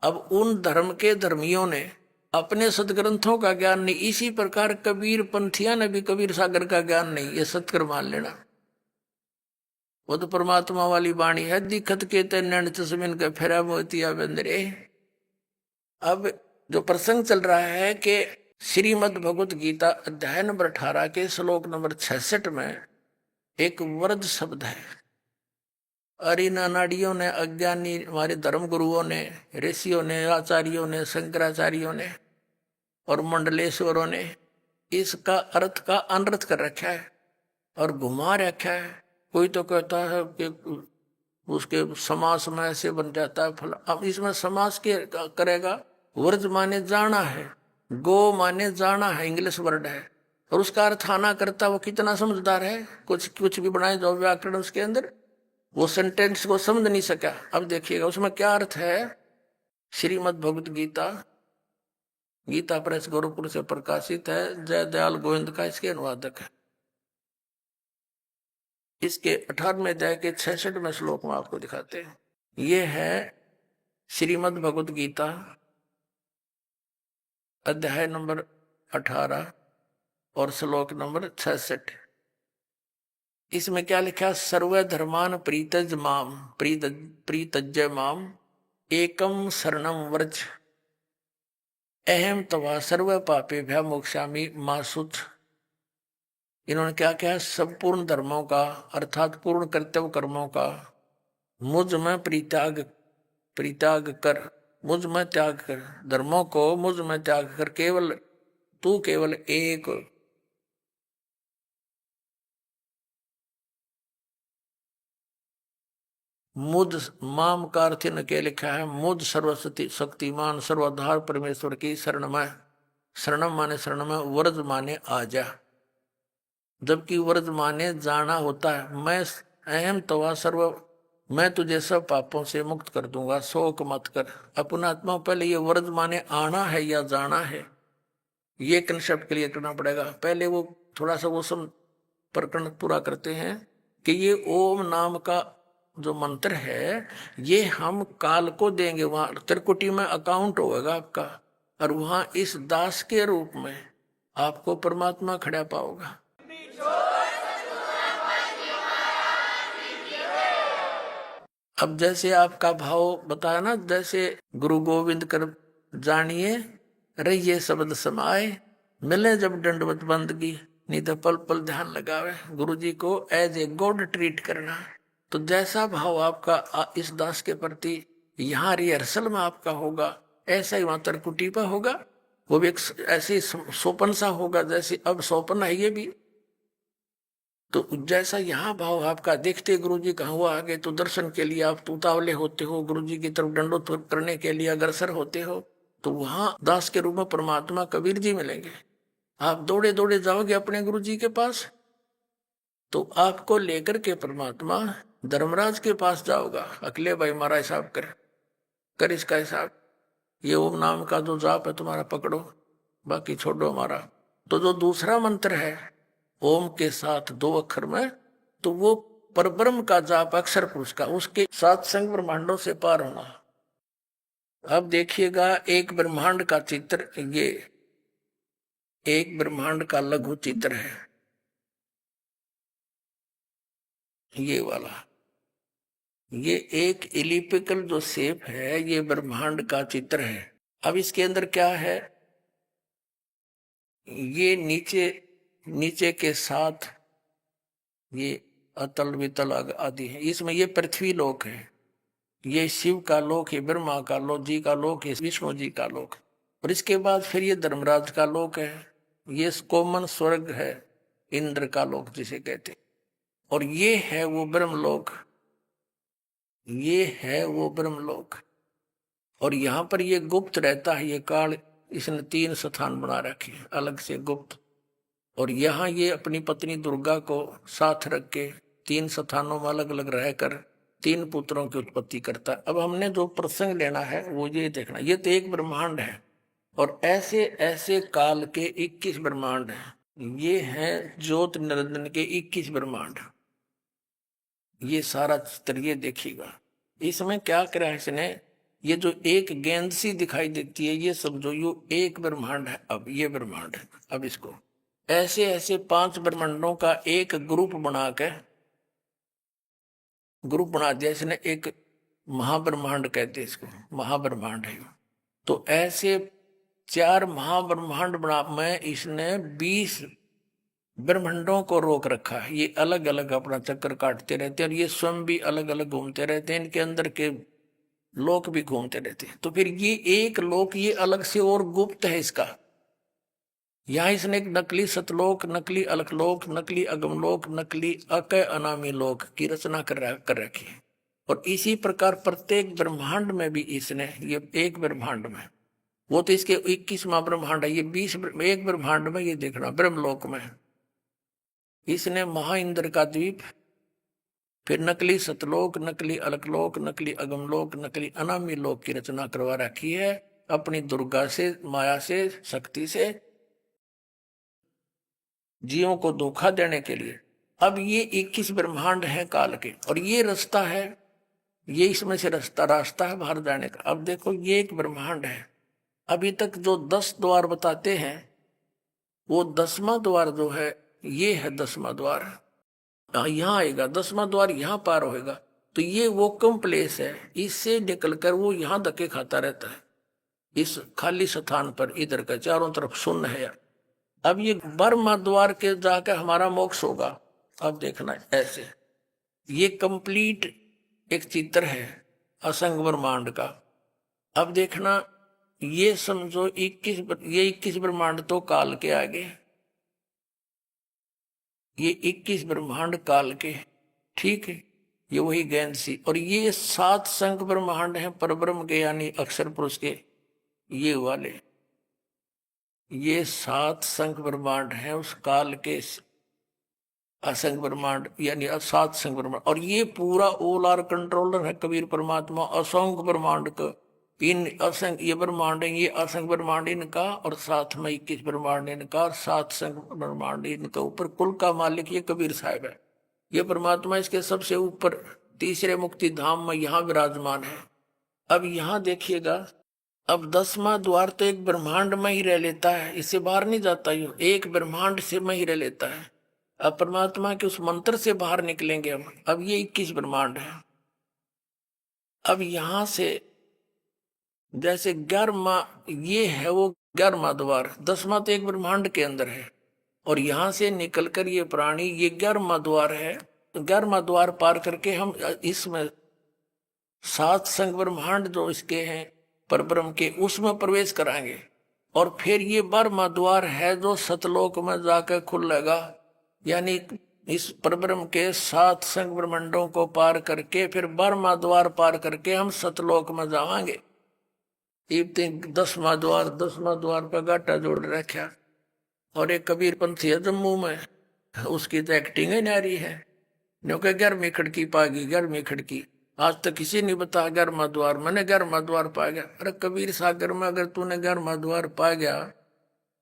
अब उन धर्म के धर्मियों ने अपने सदग्रंथों का ज्ञान नहीं, इसी प्रकार कबीर पंथिया ने भी कबीर सागर का ज्ञान नहीं, ये सत्कर मान लेना। वो तो परमात्मा वाली वाणी है, दिखत के ते नैन चश्मिन के फेरा मोतिया बंदरे। अब जो प्रसंग चल रहा है कि श्रीमद् भगवत गीता अध्याय नंबर 18 के श्लोक नंबर 66 में एक वरद शब्द है। और इन अनाड़ियों ने, अज्ञानी हमारे धर्म गुरुओं ने, ऋषियों ने, आचार्यों ने, शंकराचार्यों ने और मंडलेश्वरों ने इसका अर्थ का अनर्थ कर रखा है और घुमा रखा है। कोई तो कहता है कि उसके समास में ऐसे बन जाता है फल। अब इसमें समास के करेगा, वर्ज माने जाना है, गो माने जाना है, इंग्लिश वर्ड है, और उसका अर्थ आना करता। वो कितना समझदार है, कुछ भी बनाए जाओ व्याकरण उसके अंदर, वो सेंटेंस को समझ नहीं सका। अब देखिएगा उसमें क्या अर्थ है। श्रीमद् भगवत गीता, गीता प्रेस गोरखपुर से प्रकाशित है, जय दयाल गोविंद का इसके अनुवादक है। इसके 18वें अध्याय के 66वें श्लोक में आपको दिखाते हैं। ये है श्रीमद् भगवत गीता अध्याय नंबर 18 और श्लोक नंबर 66। इसमें क्या लिखा? सर्व धर्मान प्रीतज माम प्रीतज्य माम एकम शरणम व्रज अहम तवा सर्व पापे भ्या मोक्षामि मासुच। इन्होंने क्या कहा? संपूर्ण धर्मों का अर्थात पूर्ण कर्तव्य कर्मों का मुझ में परित्याग कर, मुझ में त्याग कर, धर्मों को मुझ में त्याग कर केवल एक मुझ माम का अर्थ न के लिखा है मुझ शक्तिमान सर्वाधार परमेश्वर की शरण में। शरणम माने शरण में, व्रज माने आजा, जबकि व्रज माने जाना होता है। मैं अहम तवा सर्व, मैं तुझे सब पापों से मुक्त कर दूंगा, शोक मत कर। अपना आत्मा पहले ये व्रज माने आना है या जाना है, ये कंसेप्ट क्लियर करना पड़ेगा। पहले वो थोड़ा सा वो सब प्रकरण पूरा करते हैं कि ये ओम नाम का जो मंत्र है ये हम काल को देंगे, वहां त्रिकुटी में अकाउंट होगा आपका, और वहां इस दास के रूप में आपको परमात्मा खड़ा पाओगा। अब जैसे आपका भाव बताया ना, जैसे गुरु गोविंद कर जानिए रहिए शब्द समाए, मिले जब दंडवत बंदगी, नहीं तो पल पल ध्यान लगावे। गुरु जी को एज ए गॉड ट्रीट करना। तो जैसा भाव आपका इस दास के प्रति यहाँ रिहर्सल में आपका होगा, ऐसा ही वहां त्रिकुटी पर होगा। वो भी एक ऐसे सोपन सा होगा, जैसे अब सोपन है ये भी। तो जैसा यहाँ भाव आपका देखते गुरु जी कहाँ हुआ आगे, तो दर्शन के लिए आप उतावले होते हो, गुरु जी की तरफ दंडोत करने के लिए अग्रसर होते हो, तो वहां दास के रूप में परमात्मा कबीर जी मिलेंगे। आप दौड़े दौड़े जाओगे अपने गुरु जी के पास, तो आपको लेकर के परमात्मा धर्मराज के पास जाओगा। अकेले भाई हमारा हिसाब कर इसका हिसाब, ये ओम नाम का जो जाप है तुम्हारा पकड़ो, बाकी छोड़ो हमारा। तो जो दूसरा मंत्र है ओम के साथ 2 अक्षर में, तो वो परब्रह्म का जाप अक्षर पुरुष का, उसके साथ संग ब्रह्मांडों से पार होना। अब देखिएगा एक ब्रह्मांड का चित्र, ये एक ब्रह्मांड का लघु चित्र है, ये वाला, ये एक एलिप्टिकल जो शेप है ये ब्रह्मांड का चित्र है। अब इसके अंदर क्या है, ये नीचे के साथ ये अतल वितल आदि है, इसमें ये पृथ्वी लोक है, ये शिव का लोक है, ब्रह्मा का लोक, जी का लोक है, विष्णु जी का लोक, और इसके बाद फिर ये धर्मराज का लोक है, ये कॉमन स्वर्ग है, इंद्र का लोक जिसे कहते हैं। और ये है वो ब्रह्मलोक, ये है वो ब्रह्मलोक। और यहां पर ये गुप्त रहता है, ये काल, इसने 3 स्थान बना रखे हैं अलग से गुप्त। और यहाँ ये अपनी पत्नी दुर्गा को साथ रख के 3 स्थानों में अलग अलग रहकर 3 पुत्रों की उत्पत्ति करता है। अब हमने जो प्रसंग लेना है वो ये देखना, ये तो एक ब्रह्मांड है और ऐसे ऐसे काल के 21 ब्रह्मांड हैं। ये हैं ज्योत निरंजन के 21 ब्रह्मांड। ये सारा चित्र ये देखिएगा। इसमें क्या करा है इसने, ये जो एक गेंद सी दिखाई देती है ये समझो यो एक ब्रह्मांड है। अब ये ब्रह्मांड है, अब इसको ऐसे ऐसे 5 ब्रह्मांडों का एक ग्रुप बना दिया इसने, एक महाब्रह्मांड कहते हैं इसको, महाब्रह्मांड है। तो ऐसे 4 महाब्रह्मांड बना में इसने 20 ब्रह्मांडों को रोक रखा है। ये अलग अलग अपना चक्कर काटते रहते हैं और ये स्वयं भी अलग अलग घूमते रहते हैं, इनके अंदर के लोक भी घूमते रहते हैं। तो फिर ये एक लोक ये अलग से और गुप्त है इसका। यहाँ इसने एक नकली सतलोक, नकली अलकलोक, नकली अगमलोक, नकली अकय अनामी लोक की रचना कर रखी है। और इसी प्रकार प्रत्येक ब्रह्मांड में भी इसने, ये एक ब्रह्मांड में, वो तो इसके 21वां ब्रह्मांड है, ये 20 एक ब्रह्मांड में, ये देखना ब्रह्मलोक में इसने महा इंद्र का द्वीप, फिर नकली सतलोक, नकली अलकलोक, नकली अगमलोक, नकली अनामी लोक की रचना करवा रखी है अपनी दुर्गा से, माया से, शक्ति से, जीवों को धोखा देने के लिए। अब ये 21 ब्रह्मांड है काल के और ये रास्ता है, ये इसमें से रास्ता है बाहर जाने का। अब देखो ये एक ब्रह्मांड है, अभी तक जो 10 द्वार बताते हैं वो 10वां द्वार जो है ये है 10वां द्वार, यहाँ आएगा 10वां द्वार, यहाँ पार होएगा। तो ये वो कम प्लेस है, इससे निकलकर वो यहाँ धक्के खाता रहता है इस खाली स्थान पर, इधर का चारों तरफ शून्य है यार। अब ये 12वां द्वार के जाकर हमारा मोक्ष होगा। अब देखना ऐसे ये कंप्लीट एक चित्र है असंग ब्रह्मांड का। अब देखना ये समझो 21 ब्रह्मांड तो काल के आगे, ये 21 ब्रह्मांड काल के, ठीक है, ये वही गेंद सी। और ये 7 संख ब्रह्मांड हैं परब्रह्म के यानी अक्षर पुरुष के, ये वाले ये 7 संख ब्रह्मांड हैं उस काल के असंग ब्रह्मांड यानी 7 संख ब्रह्मांड। और ये पूरा ऑल आर कंट्रोलर है कबीर परमात्मा असंख्य ब्रह्मांड का। इन असंख्य ये ब्रह्मांड है, ये असंख्य ब्रह्मांड इनका और साथ में 21 ब्रह्मांड इनका और 7 संख्य ब्रह्मांड इनका। ऊपर कुल का मालिक ये कबीर साहब है, ये परमात्मा इसके सबसे ऊपर तीसरे मुक्ति धाम में यहाँ विराजमान है। अब यहाँ देखिएगा, अब 10वां द्वार तो एक ब्रह्मांड में ही रह लेता है, इससे बाहर नहीं जाता, ये एक ब्रह्मांड से में ही रह लेता है। अब परमात्मा के उस मंत्र से बाहर निकलेंगे हम। अब ये 21 ब्रह्मांड है। अब यहां से जैसे 11वां ये है वो 11वां द्वार, 10वां तो एक ब्रह्मांड के अंदर है और यहां से निकलकर ये प्राणी ये 11वां द्वार है। 11वां द्वार पार करके हम इसमें 7 संग ब्रह्मांड जो इसके हैं परब्रह्म के उसमें प्रवेश कराएंगे। और फिर ये 12वां द्वार है जो सतलोक में जाकर खुलेगा, यानी इस परब्रह्म के 7 संग ब्रह्मांडों को पार करके फिर 12वां द्वार पार करके हम सतलोक में जावांगे। 10वां द्वार पर गाटा जोड़ रखा। और एक कबीर पंथी है जम्मू में, उसकी तो एक्टिंग ही नारी है, क्योंकि 11वीं खिड़की पागी, 11वीं खिड़की आज तक किसी नहीं बता 11वां द्वार, मैंने 11वां द्वार पा गया। अरे कबीर सागर में अगर तूने 11वां द्वार पा गया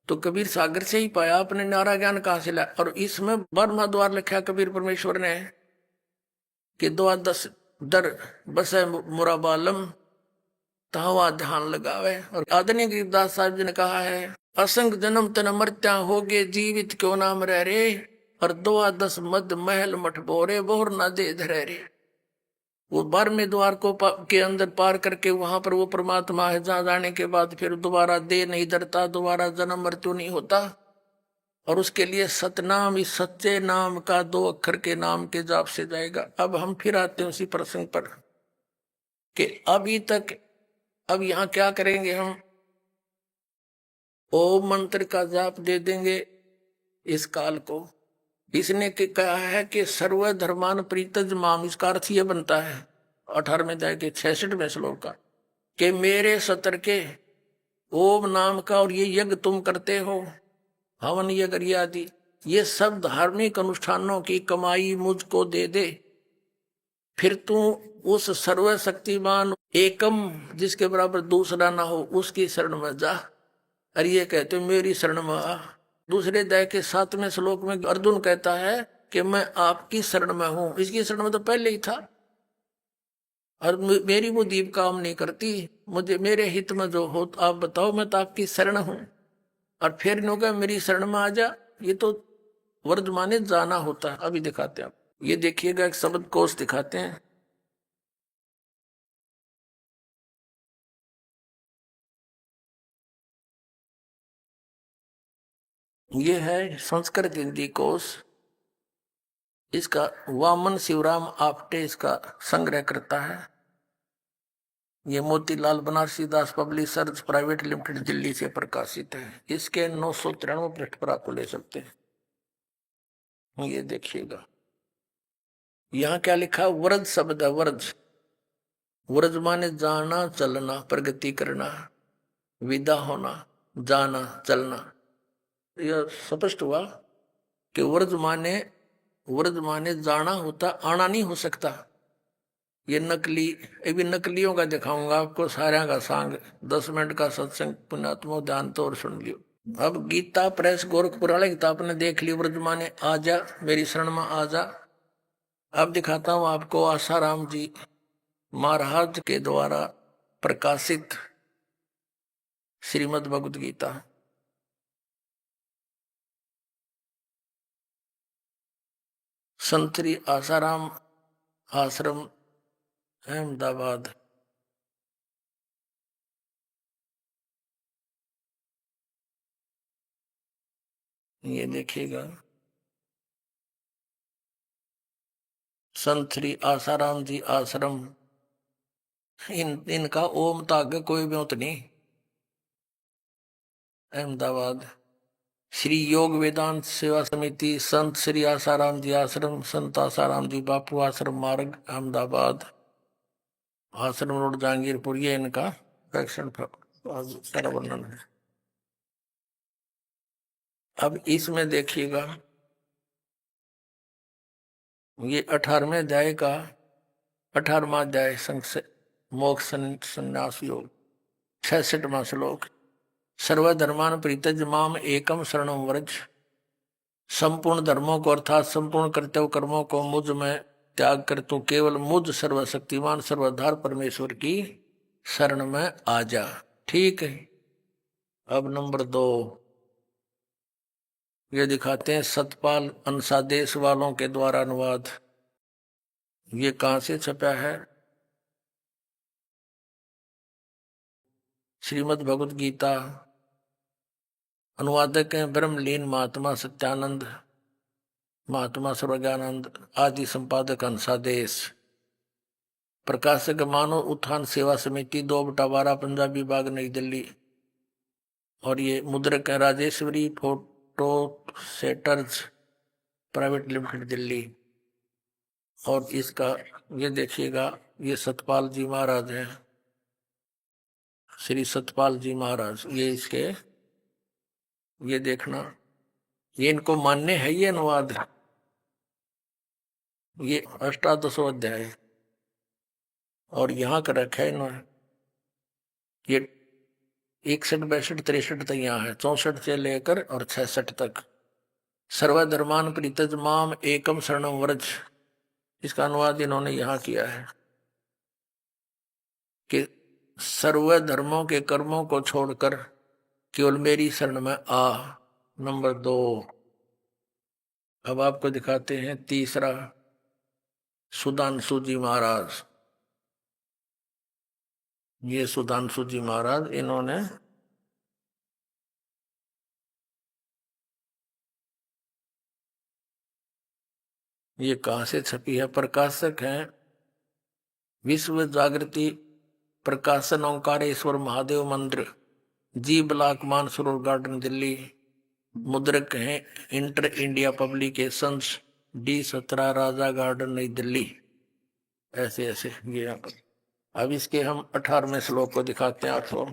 तो कबीर सागर से ही पाया, अपने नारा ज्ञान कहां से लाया। और इसमें 12वां द्वार लिखा कबीर परमेश्वर ने कि 2-10 दर बसे मुराबालम तावा ध्यान लगावे। और आदरणीय गरीबदास साहब जी ने कहा है असंग जन्म तन मरत्या होगे जीवित क्यों नाम रह रे, और 2-10 मद महल मठ बोरे बोर ना दे धरे रे। वो 12वें द्वार को के अंदर पार करके वहां पर वो परमात्मा है, जहां जाने के बाद फिर दोबारा दे नहीं धरता, दोबारा जन्म मृत्यु नहीं होता। और उसके लिए सतनाम, इस सच्चे नाम का 2 अक्षर के नाम के जाप से जाएगा। अब हम फिर आते हैं उसी प्रसंग पर कि अभी तक अब यहां क्या करेंगे, हम ओम मंत्र का जाप दे देंगे इस काल को, इसने कहा है कि सर्वधर्मान प्रीतज माम, इसका अर्थ यह बनता है 18वें अध्याय के 66वें श्लोक का कि मेरे सत्र के ओम नाम का और ये यज्ञ तुम करते हो, हवन यज्ञ आदि, ये सब धार्मिक अनुष्ठानों की कमाई मुझको दे दे, फिर तू उस सर्वशक्तिमान एकम जिसके बराबर दूसरा ना हो उसकी शरण में जा। और ये कहते मेरी शरण में आ। दूसरे अध्याय के 7वें श्लोक में अर्जुन कहता है कि मैं आपकी शरण में हूं, इसकी शरण में तो पहले ही था और मेरी वो दीप काम नहीं करती, मुझे मेरे हित में जो हो तो आप बताओ, मैं तो आपकी शरण हूं। और फिर इन्हों का मेरी शरण में आ जा, ये तो वर्धमाने जाना होता है। अभी दिखाते हैं आप, ये देखिएगा एक शब्द कोश दिखाते हैं। ये है संस्कृत हिंदी कोश, इसका वामन शिवराम आपटे इसका संग्रह करता है। ये मोतीलाल बनारसी दास पब्लिशर्स प्राइवेट लिमिटेड दिल्ली से प्रकाशित है। इसके 993 पृष्ठ पर आपको ले सकते हैं। ये देखिएगा यहाँ क्या लिखा, व्रज शब्द है, व्रज। व्रज माने जाना चलना, प्रगति करना, विदा होना, जाना चलना। यह स्पष्ट हुआ कि व्रज माने जाना होता, आना नहीं हो सकता। ये नकली, अभी नकलियों का दिखाऊंगा आपको, सारा का सांग 10 मिनट का सत्संग पुण्यात्मो ध्यान तो और सुन लियो। अब गीता प्रेस गोरखपुर वाले किताब ने देख ली, व्रज माने आ जा, मेरी शरण में आ जा। अब दिखाता हूं आपको आसाराम जी महाराज के द्वारा प्रकाशित श्रीमद् भगवद गीता। संत श्री आसाराम आश्रम अहमदाबाद। ये देखिएगा संत श्री आसाराम जी आश्रम, इनका ओम ताग कोई ब्योत नहीं, अहमदाबाद। श्री योग वेदांत सेवा समिति संत श्री आसाराम जी आश्रम, संत आसाराम जी बापू आश्रम मार्ग अहमदाबाद, आश्रम रोड जहांगीरपुर। ये इनका प्रेक्षण सारा वर्णन है। अब इसमें देखिएगा ये 18वें अध्याय का 18वां अध्याय मोक्ष संन्यास योग 66वां श्लोक। सर्वधर्मान प्रीतज माम एकम शरणम व्रज, संपूर्ण धर्मों को अर्थात संपूर्ण कर्तव्य कर्मों को मुझ में त्याग कर तू केवल मुझ सर्वशक्तिमान सर्वधार परमेश्वर की शरण में आ जा। ठीक है। अब नंबर 2 ये दिखाते हैं सतपाल अंसादेश वालों के द्वारा अनुवाद। ये कहां से छपा है, श्रीमद् भगवद गीता। अनुवादक हैं ब्रह्मलीन महात्मा सत्यानंद, महात्मा सर्वज्ञानंद आदि, संपादक अंसादेश। प्रकाशक मानव उत्थान सेवा समिति 2/12 पंजाबी बाग नई दिल्ली। और ये मुद्रक है Rajeshwari photo setters private limited Delhi. और इसका ये देखिएगा, ये सतपाल जी महाराज हैं, श्री सतपाल जी महाराज। ये इसके ये देखना, ये इनको मान्य है ये अनुवाद। ये 18वां अध्याय और यहाँ का रखा है इन्होंने। ये 61, 62, 63 तक यहाँ है, 64 से लेकर और 66 तक। सर्वधर्मान प्रीतज माम एकम शरणम व्रज, इसका अनुवाद इन्होंने यहाँ किया है कि सर्व धर्मों के कर्मों को छोड़कर केवल मेरी शरण में आ। नंबर 2 अब आपको दिखाते हैं तीसरा, सुधांशु जी महाराज। ये सुधांशु जी महाराज, इन्होंने ये कहां से छपी है, प्रकाशक हैं विश्व जागृति प्रकाशन ओंकारेश्वर महादेव मंदिर, जी ब्लॉक मानसरोवर गार्डन दिल्ली। मुद्रक हैं इंटर इंडिया पब्लिकेशंस, D17 राजा गार्डन, नई दिल्ली। ऐसे ऐसे ये यहाँ पर। अब इसके हम 18वें श्लोक को दिखाते हैं आपको।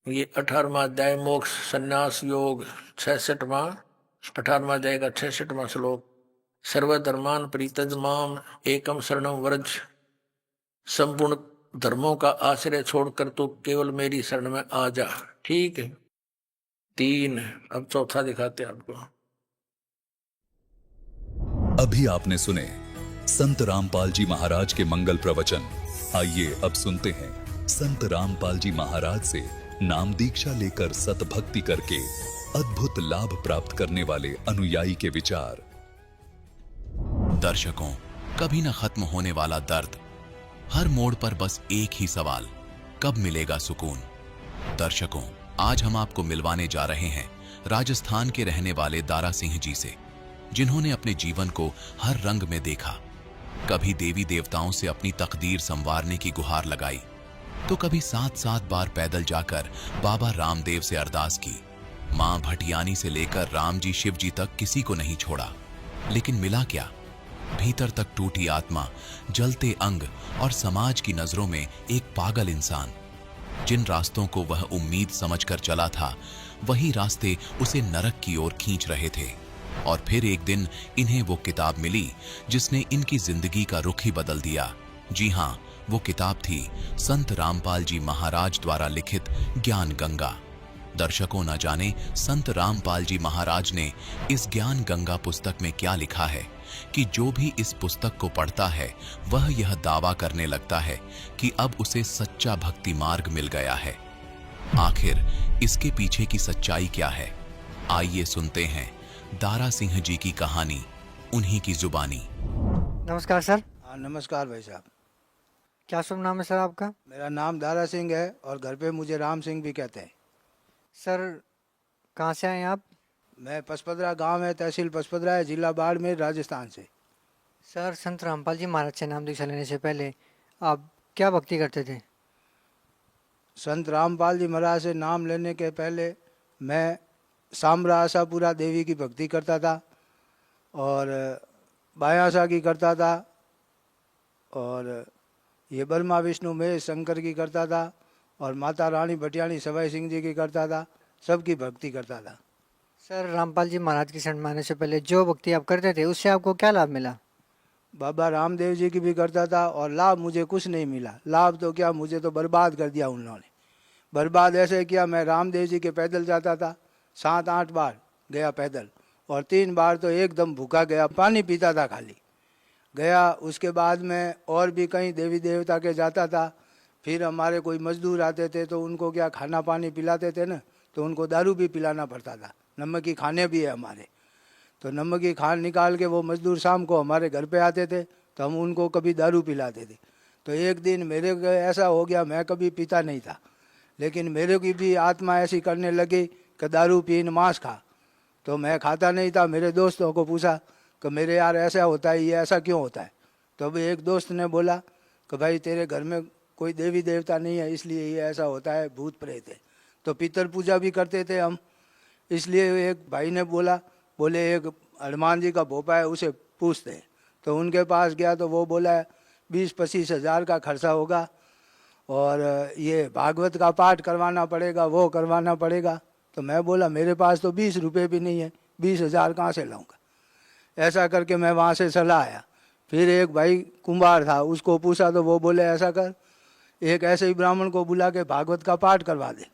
ये 18वां अध्याय मोक्ष संन्यास योग 66वां 18वां अध्याय का 66वां श्लोक। सर्वधर्मान परित्यज माम एकम शरणम व्रज, संपूर्ण धर्मों का आश्रय छोड़कर तू केवल मेरी शरण में आ जा। ठीक है, 3। अब चौथा दिखाते हैं आपको। अभी आपने सुने संत रामपाल जी महाराज के मंगल प्रवचन। आइए अब सुनते हैं संत रामपाल जी महाराज से नाम दीक्षा लेकर सतभक्ति करके अद्भुत लाभ प्राप्त करने वाले अनुयायी के विचार। दर्शकों, कभी न खत्म होने वाला दर्द, हर मोड़ पर बस एक ही सवाल, कब मिलेगा सुकून। दर्शकों, आज हम आपको मिलवाने जा रहे हैं राजस्थान के रहने वाले दारा सिंह जी से, जिन्होंने अपने जीवन को हर रंग में देखा। कभी देवी देवताओं से अपनी तकदीर संवारने की गुहार लगाई, तो कभी 7-7 बार पैदल जाकर बाबा रामदेव से अरदास की। मां भटियानी से लेकर राम जी शिव जी तक किसी को नहीं छोड़ा, लेकिन मिला क्या? भीतर तक टूटी आत्मा, जलते अंग और समाज की नजरों में एक पागल इंसान। जिन रास्तों को वह उम्मीद समझकर चला था, वही रास्ते उसे नरक की ओर खींच रहे थे। और फिर एक दिन इन्हें वो किताब मिली जिसने इनकी जिंदगी का रुख ही बदल दिया। जी हां, वो किताब थी संत रामपाल जी महाराज द्वारा लिखित ज्ञान गंगा। दर्शकों, न जाने संत रामपाल जी महाराज ने इस ज्ञान गंगा पुस्तक में क्या लिखा है कि जो भी इस पुस्तक को पढ़ता है वह यह दावा करने लगता है कि अब उसे सच्चा भक्ति मार्ग मिल गया है। आखिर इसके पीछे की सच्चाई क्या है? आइए सुनते हैं दारा सिंह जी की कहानी, उन्हीं की जुबानी। नमस्कार सर। हाँ नमस्कार भाई साहब। क्या शुभ नाम है सर आपका? मेरा नाम दारा सिंह है और घर पे मुझे राम सिंह भी कहते हैं। सर कहाँ से आए आप? मैं पचपदरा गांव है, तहसील पचपदरा है, जिला बाड़मेर, राजस्थान से। सर, संत रामपाल जी महाराज से नाम दीक्षा लेने से पहले आप क्या भक्ति करते थे? संत रामपाल जी महाराज से नाम लेने के पहले मैं सामरा आशापुरा देवी की भक्ति करता था और बायासा की करता था और ये ब्रह्मा विष्णु महेश शंकर की करता था और माता रानी भटियानी सवाई सिंह जी की करता था, सबकी भक्ति करता था। सर, रामपाल जी महाराज की शरण में आने से पहले जो भक्ति आप करते थे उससे आपको क्या लाभ मिला? बाबा रामदेव जी की भी करता था और लाभ मुझे कुछ नहीं मिला। लाभ तो क्या, मुझे तो बर्बाद कर दिया उन्होंने। बर्बाद ऐसे किया, मैं रामदेव जी के पैदल जाता था, 7-8 बार गया पैदल और 3 बार तो एकदम भूखा गया, पानी पीता था खाली गया। उसके बाद में और भी कहीं देवी देवता के जाता था। फिर हमारे कोई मजदूर आते थे तो उनको क्या खाना पानी पिलाते थे ना, तो उनको दारू भी पिलाना पड़ता था। नमक की खाने भी है हमारे, तो नमक की खान निकाल के वो मजदूर शाम को हमारे घर पे आते थे तो हम उनको कभी दारू पिलाते थे। तो एक दिन मेरे को ऐसा हो गया, मैं कभी पीता नहीं था, लेकिन मेरे की भी आत्मा ऐसी करने लगी कि दारू पीन मांस खा। तो मैं खाता नहीं था। मेरे दोस्तों को पूछा कि मेरे यार ऐसा होता है, ये ऐसा क्यों होता है? तो अभी एक दोस्त ने बोला कि भाई तेरे घर में कोई देवी देवता नहीं है इसलिए ये ऐसा होता है, भूत प्रेत है। तो पितर पूजा भी करते थे हम, इसलिए एक भाई ने बोले एक हनुमान जी का भोपा है उसे पूछते हैं। तो उनके पास गया तो वो बोला 20-25 हज़ार का खर्चा होगा और ये भागवत का पाठ करवाना पड़ेगा, वो करवाना पड़ेगा। तो मैं बोला मेरे पास तो 20 रुपये भी नहीं है, 20 हज़ार कहाँ से लाऊंगा? ऐसा करके मैं वहाँ से चला आया। फिर एक भाई कुंभार था, उसको पूछा तो वो बोले ऐसा कर, एक ऐसे ही ब्राह्मण को बुला के भागवत का पाठ करवा दे।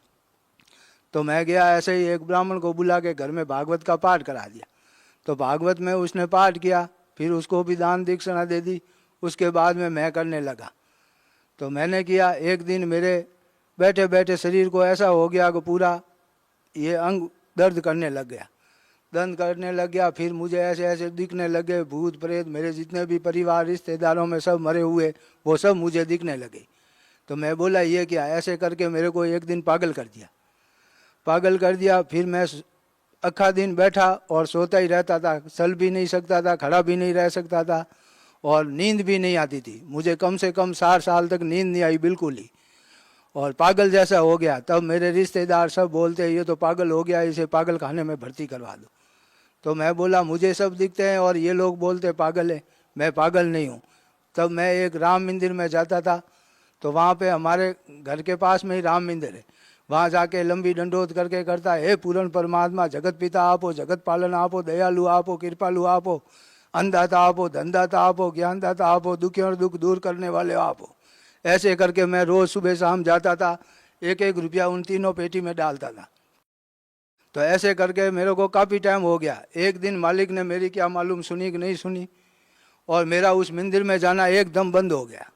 तो मैं गया, ऐसे ही एक ब्राह्मण को बुला के घर में भागवत का पाठ करा दिया। तो भागवत में उसने पाठ किया, फिर उसको भी दान दीक्षिणा दे दी। उसके बाद में मैं करने लगा। तो मैंने किया। एक दिन मेरे बैठे बैठे शरीर को ऐसा हो गया कि पूरा ये अंग दर्द करने लग गया। फिर मुझे ऐसे ऐसे दिखने लगे भूत प्रेत, मेरे जितने भी परिवार रिश्तेदारों में सब मरे हुए वो सब मुझे दिखने लगे। तो मैं बोला ये क्या? ऐसे करके मेरे को एक दिन पागल कर दिया। फिर मैं अक्खा दिन बैठा और सोता ही रहता था, चल भी नहीं सकता था, खड़ा भी नहीं रह सकता था और नींद भी नहीं आती थी मुझे। कम से कम 60 साल तक नींद नहीं आई बिल्कुल ही। और पागल जैसा हो गया। तब मेरे रिश्तेदार सब बोलते हैं ये तो पागल हो गया, इसे पागल खाने में भर्ती करवा दो। तो मैं बोला मुझे सब दिखते हैं और ये लोग बोलते पागल है, मैं पागल नहीं हूँ। तब मैं एक राम मंदिर में जाता था, तो वहाँ पे हमारे घर के पास में ही राम मंदिर है। वहाँ जाके लंबी डंडोत करके करता है, हे पूर्ण परमात्मा, जगत पिता आपो, जगत पालन आपो, दयालु आपो, कृपालु आपो, अन्नदाता आपो, धनदाता आपो, ज्ञानदाता आपो, दुखियों और दुख दूर करने वाले आपो। ऐसे करके मैं रोज़ सुबह शाम जाता था, एक एक रुपया उन तीनों पेटी में डालता था। तो ऐसे करके मेरे को काफ़ी टाइम हो गया। एक दिन मालिक ने मेरी क्या मालूम सुनी कि नहीं सुनी, और मेरा उस मंदिर में जाना एकदम बंद हो गया।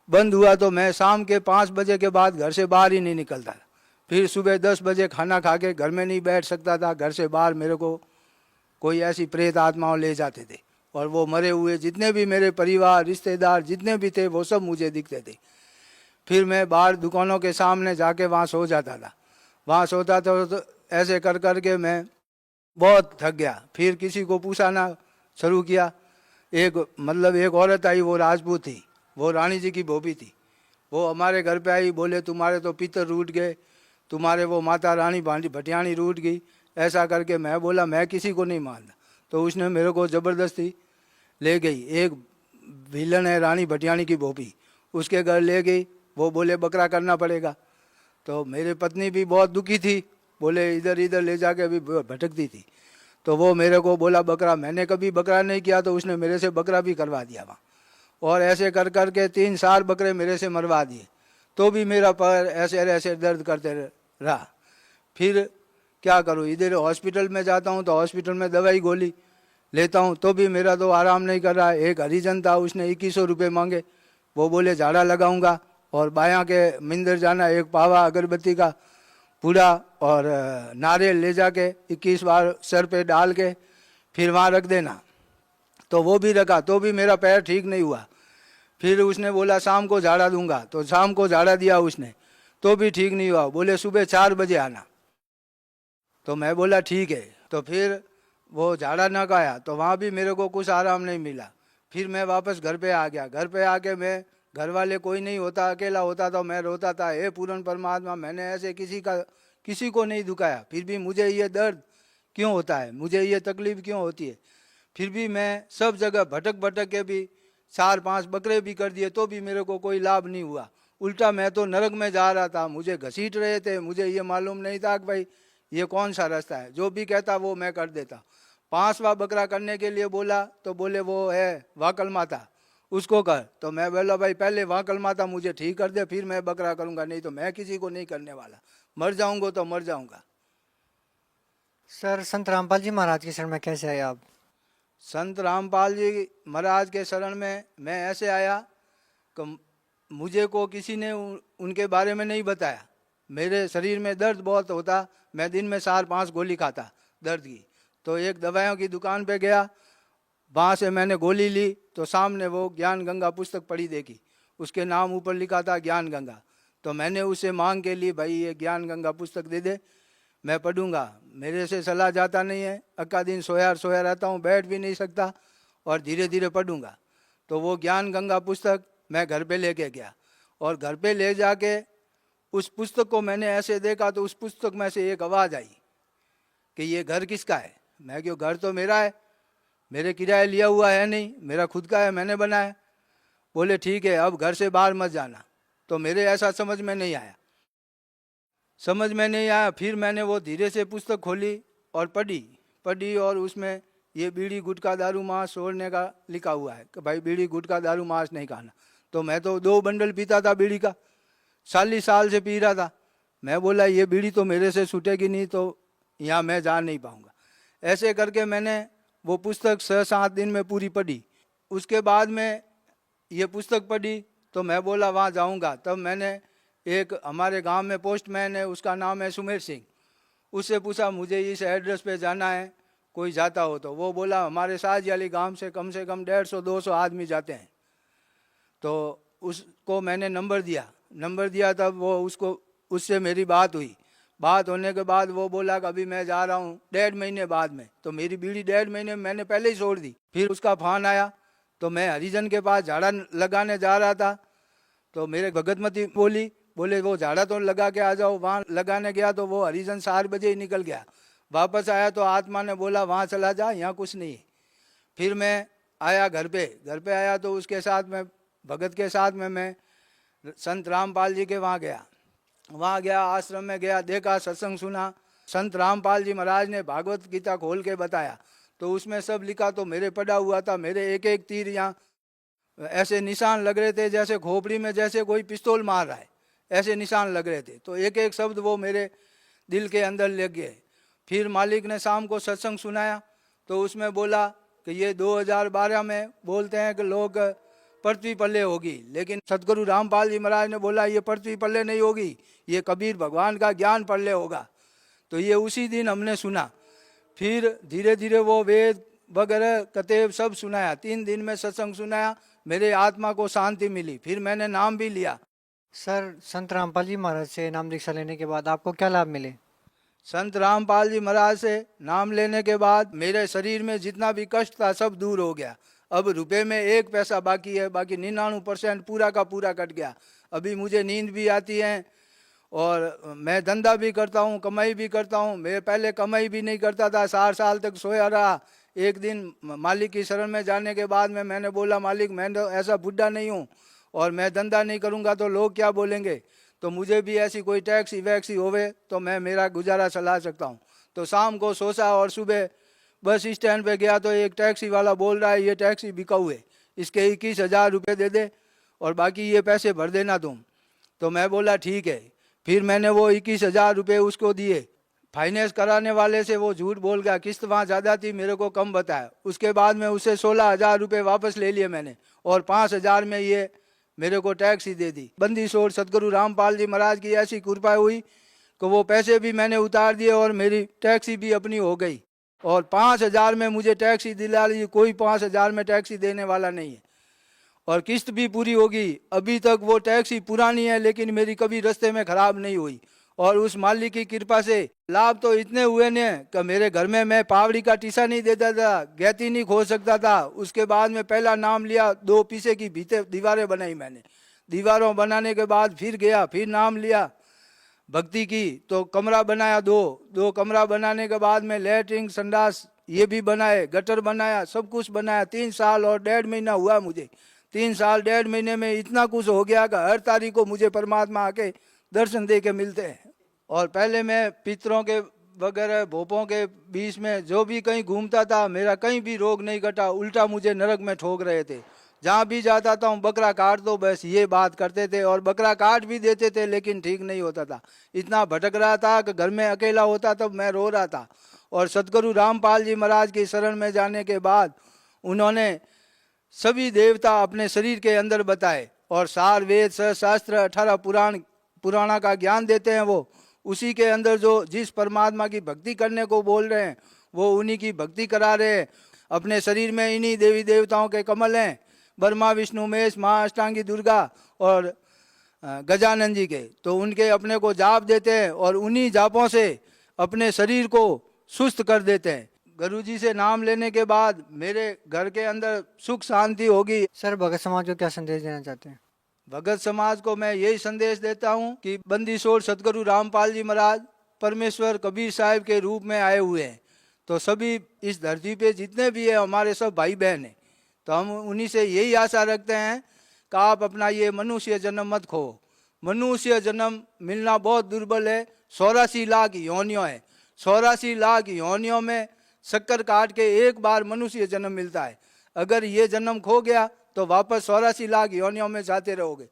बंद हुआ तो मैं शाम के 5 बजे के बाद घर से बाहर ही नहीं निकलता था। फिर सुबह 10 बजे खाना खा के घर में नहीं बैठ सकता था। घर से बाहर मेरे को कोई ऐसी प्रेत आत्माओं ले जाते थे, और वो मरे हुए जितने भी मेरे परिवार रिश्तेदार जितने भी थे वो सब मुझे दिखते थे। फिर मैं बाहर दुकानों के सामने जाके वहाँ सो जाता था। वहाँ सोता था तो ऐसे कर कर के मैं बहुत थक गया। फिर किसी को पूछाना शुरू किया। एक औरत आई, वो राजपूत थी, वो रानी जी की बोबी थी। वो हमारे घर पे आई, बोले तुम्हारे तो पितर रूठ गए, तुम्हारे वो माता रानी भटियाणी रूठ गई। ऐसा करके मैं बोला मैं किसी को नहीं मानता। तो उसने मेरे को ज़बरदस्ती ले गई। एक विलन है रानी भटियाणी की बोबी, उसके घर ले गई। वो बोले बकरा करना पड़ेगा। तो मेरी पत्नी भी बहुत दुखी थी, बोले इधर इधर ले जाके अभी भटकती थी। तो वो मेरे को बोला बकरा, मैंने कभी बकरा नहीं किया, तो उसने मेरे से बकरा भी करवा दिया वहाँ। और ऐसे कर कर के 3-4 बकरे मेरे से मरवा दिए। तो भी मेरा पैर ऐसे ऐसे दर्द करते रहा। फिर क्या करूँ, इधर हॉस्पिटल में जाता हूँ तो हॉस्पिटल में दवाई गोली लेता हूँ, तो भी मेरा तो आराम नहीं कर रहा है। एक हरिजन था, उसने 2100 रुपये मांगे। वो बोले झाड़ा लगाऊंगा, और बायां के मंदिर जाना, एक पावा अगरबत्ती का पूरा और नारियल ले जाके 21 बार सर पे डाल के फिर वहाँ रख देना। तो वो भी रखा, तो भी मेरा पैर ठीक नहीं हुआ। फिर उसने बोला शाम को झाड़ा दूंगा, तो शाम को झाड़ा दिया उसने, तो भी ठीक नहीं हुआ। बोले सुबह 4 बजे आना। तो मैं बोला ठीक है। तो फिर वो झाड़ा न खाया, तो वहाँ भी मेरे को कुछ आराम नहीं मिला। फिर मैं वापस घर पे आ गया। घर पे आके मैं, घर वाले कोई नहीं होता, अकेला होता तो मैं रोता था, हे पूर्ण परमात्मा, मैंने ऐसे किसी को नहीं दुखाया, फिर भी मुझे ये दर्द क्यों होता है, मुझे ये तकलीफ क्यों होती है। फिर भी मैं सब जगह भटक भटक के भी 4-5 बकरे भी कर दिए, तो भी मेरे को कोई लाभ नहीं हुआ। उल्टा मैं तो नरक में जा रहा था। मुझे घसीट रहे थे, मुझे ये मालूम नहीं था कि भाई ये कौन सा रास्ता है। जो भी कहता वो मैं कर देता। 5वां बकरा करने के लिए बोला, तो बोले वो है वाकल माता, उसको कर। तो मैं बोला भाई पहले वाकल माता मुझे ठीक कर दे, फिर मैं बकरा करूंगा, नहीं तो मैं किसी को नहीं करने वाला। मर जाऊंगा तो मर जाऊंगा। सर, संत रामपाल जी महाराज के शरण में कैसे आए आप? संत रामपाल जी महाराज के शरण में मैं ऐसे आया कि मुझे को किसी ने उनके बारे में नहीं बताया। मेरे शरीर में दर्द बहुत होता, मैं दिन में 4-5 गोली खाता दर्द की। तो एक दवाइयों की दुकान पे गया, वहाँ से मैंने गोली ली, तो सामने वो ज्ञान गंगा पुस्तक पढ़ी देखी, उसके नाम ऊपर लिखा था ज्ञान गंगा। तो मैंने उससे मांग के लिए, भाई ये ज्ञान गंगा पुस्तक दे दे, मैं पढ़ूंगा। मेरे से सलाह जाता नहीं है, अक्का दिन सोया रहता हूँ, बैठ भी नहीं सकता, और धीरे धीरे पढ़ूंगा। तो वो ज्ञान गंगा पुस्तक मैं घर पे लेके गया, और घर पे ले जाके उस पुस्तक को मैंने ऐसे देखा, तो उस पुस्तक में से एक आवाज़ आई कि ये घर किसका है। मैं क्यों, घर तो मेरा है, मेरे किराए लिया हुआ है नहीं, मेरा खुद का है, मैंने बनाया। बोले ठीक है, अब घर से बाहर मत जाना। तो मेरे ऐसा समझ में नहीं आया। फिर मैंने वो धीरे से पुस्तक खोली और पढ़ी, और उसमें ये बीड़ी गुटखा दारू मांस छोड़ने का लिखा हुआ है कि भाई बीड़ी गुटखा दारू मांस नहीं खाना। तो मैं तो 2 बंडल पीता था बीड़ी का, 40 साल से पी रहा था। मैं बोला ये बीड़ी तो मेरे से छूटेगी नहीं, तो यहाँ मैं जा नहीं पाऊँगा। ऐसे करके मैंने वो पुस्तक 6-7 दिन में पूरी पढ़ी। उसके बाद में ये पुस्तक पढ़ी, तो मैं बोला वहाँ जाऊँगा। तब मैंने एक हमारे गांव में पोस्टमैन है, उसका नाम है सुमेर सिंह, उससे पूछा मुझे इस एड्रेस पे जाना है, कोई जाता हो तो। वो बोला हमारे साजियाली गांव से कम 150-200 आदमी जाते हैं। तो उसको मैंने नंबर दिया, तब वो उससे मेरी बात हुई। बात होने के बाद वो बोला कि अभी मैं जा रहा हूँ 1.5 महीने बाद में। तो मेरी बीड़ी 1.5 महीने में मैंने पहले ही छोड़ दी। फिर उसका फोन आया, तो मैं हरिजन के पास झाड़ा लगाने जा रहा था, तो मेरे भगतमती बोली बोले वो झाड़ा तो लगा के आ जाओ। वहाँ लगाने गया तो वो हरिजन 4 बजे ही निकल गया। वापस आया तो आत्मा ने बोला वहाँ चला जा, यहाँ कुछ नहीं है। फिर मैं आया घर पे आया तो उसके साथ में भगत के साथ में मैं संत रामपाल जी के वहाँ गया, आश्रम में गया, देखा, सत्संग सुना। संत रामपाल जी महाराज ने भागवत गीता खोल के बताया तो उसमें सब लिखा तो मेरे पड़ा हुआ था। मेरे एक एक तीर यहाँ ऐसे निशान लग रहे थे जैसे खोपड़ी में जैसे कोई पिस्तौल मार रहा है, ऐसे निशान लग रहे थे। तो एक एक शब्द वो मेरे दिल के अंदर लग गए। फिर मालिक ने शाम को सत्संग सुनाया तो उसमें बोला कि ये 2012 में बोलते हैं कि लोग पृथ्वी पल्ले होगी, लेकिन सतगुरु रामपाल जी महाराज ने बोला ये पृथ्वी पल्ले नहीं होगी, ये कबीर भगवान का ज्ञान पल्ले होगा। तो ये उसी दिन हमने सुना। फिर धीरे धीरे वो वेद वगैरह कतेब सब सुनाया। 3 दिन में सत्संग सुनाया, मेरे आत्मा को शांति मिली। फिर मैंने नाम भी लिया। सर, संत रामपाल जी महाराज से नाम दीक्षा लेने के बाद आपको क्या लाभ मिले? संत रामपाल जी महाराज से नाम लेने के बाद मेरे शरीर में जितना भी कष्ट था सब दूर हो गया। अब रुपए में 1 पैसा बाकी है, बाकी 99% पूरा का पूरा कट गया। अभी मुझे नींद भी आती है और मैं धंधा भी करता हूँ, कमाई भी करता हूँ। मैं पहले कमाई भी नहीं करता था, 4 साल तक सोया रहा। एक दिन मालिक की शरण में जाने के बाद में मैंने बोला मालिक मैं तो ऐसा बुढ़ा नहीं हूँ और मैं धंधा नहीं करूँगा तो लोग क्या बोलेंगे, तो मुझे भी ऐसी कोई टैक्सी वैक्सी होवे तो मैं मेरा गुजारा चला सकता हूँ। तो शाम को सोचा और सुबह बस स्टैंड पे गया तो एक टैक्सी वाला बोल रहा है ये टैक्सी बिकाऊ है, इसके 21,000 रुपये दे दे और बाकी ये पैसे भर देना तुम। तो मैं बोला ठीक है। फिर मैंने वो 21,000 रुपये उसको दिए। फाइनेंस कराने वाले से वो झूठ बोल गया, किस्त वहाँ ज़्यादा थी, मेरे को कम बताया। उसके बाद में उससे 16,000 रुपये वापस ले लिए मैंने और 5,000 में ये मेरे को टैक्सी दे दी। बंदी छोड़ सतगुरु रामपाल जी महाराज की ऐसी कृपा हुई कि वो पैसे भी मैंने उतार दिए और मेरी टैक्सी भी अपनी हो गई और 5,000 में मुझे टैक्सी दिला ली। कोई 5,000 में टैक्सी देने वाला नहीं है और किस्त भी पूरी होगी। अभी तक वो टैक्सी पुरानी है लेकिन मेरी कभी रास्ते में खराब नहीं हुई और उस मालिक की कृपा से लाभ तो इतने हुए ने कि मेरे घर में मैं पावड़ी का टीसा नहीं देता था, गैती नहीं खोल सकता था। उसके बाद में पहला नाम लिया, 2 पीछे की भीतर दीवारें बनाई मैंने। दीवारों बनाने के बाद फिर गया, फिर नाम लिया भक्ति की तो कमरा बनाया, 2 कमरा बनाने के बाद में लैट्रिन संडास ये भी बनाए, गटर बनाया, सब कुछ बनाया। 3 साल और 1.5 महीना हुआ मुझे। 3 साल 1.5 महीने में इतना कुछ हो गया कि हर तारीख को मुझे परमात्मा आके दर्शन दे के मिलते हैं। और पहले मैं पितरों के वगैरह भोपों के बीच में जो भी कहीं घूमता था मेरा कहीं भी रोग नहीं घटा, उल्टा मुझे नरक में ठोक रहे थे। जहाँ भी जाता था बकरा काट दो, बस ये बात करते थे और बकरा काट भी देते थे लेकिन ठीक नहीं होता था। इतना भटक रहा था कि घर में अकेला होता तब मैं रो रहा था। और सतगुरु रामपाल जी महाराज की शरण में जाने के बाद उन्होंने सभी देवता अपने शरीर के अंदर बताए और सार वेद शास्त्र 18 पुराणा का ज्ञान देते हैं। वो उसी के अंदर जो जिस परमात्मा की भक्ति करने को बोल रहे हैं वो उन्हीं की भक्ति करा रहे हैं। अपने शरीर में इन्हीं देवी देवताओं के कमल हैं, ब्रह्मा विष्णु महेश माँ अष्टांगी दुर्गा और गजानन जी के। तो उनके अपने को जाप देते हैं और उन्हीं जापों से अपने शरीर को सुस्त कर देते हैं। गुरुजी से नाम लेने के बाद मेरे घर के अंदर सुख शांति होगी। सर, भगत समाज को क्या संदेश देना चाहते हैं? भगत समाज को मैं यही संदेश देता हूँ कि बंदी छोड़ सतगुरु रामपाल जी महाराज परमेश्वर कबीर साहिब के रूप में आए हुए हैं। तो सभी इस धरती पे जितने भी है हमारे सब भाई बहन हैं। तो हम उन्हीं से यही आशा रखते हैं कि आप अपना ये मनुष्य जन्म मत खो। मनुष्य जन्म मिलना बहुत दुर्बल है। 84 लाख योनियों है, 84 लाख योनियों में शक्कर काट के एक बार मनुष्य जन्म मिलता है। अगर ये जन्म खो गया तो वापस 84 लाख योनियों में जाते रहोगे।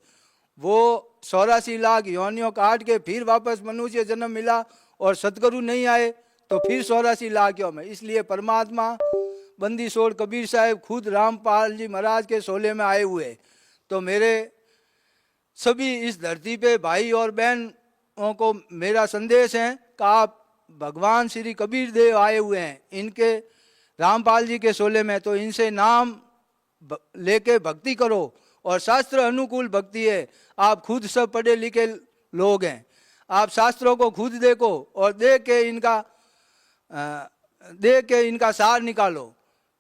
वो 84 लाख योनियों काट के फिर वापस मनुष्य जन्म मिला और सतगुरु नहीं आए तो फिर 84 लाख यों में। इसलिए परमात्मा बंदी छोड़ कबीर साहब खुद रामपाल जी महाराज के शोले में आए हुए। तो मेरे सभी इस धरती पे भाई और बहनों को मेरा संदेश है कि आप भगवान श्री कबीर देव आए हुए हैं इनके रामपाल जी के शोले में, तो इनसे नाम लेके भक्ति करो। और शास्त्र अनुकूल भक्ति है। आप खुद सब पढ़े लिखे लोग हैं, आप शास्त्रों को खुद देखो और देख के इनका सार निकालो।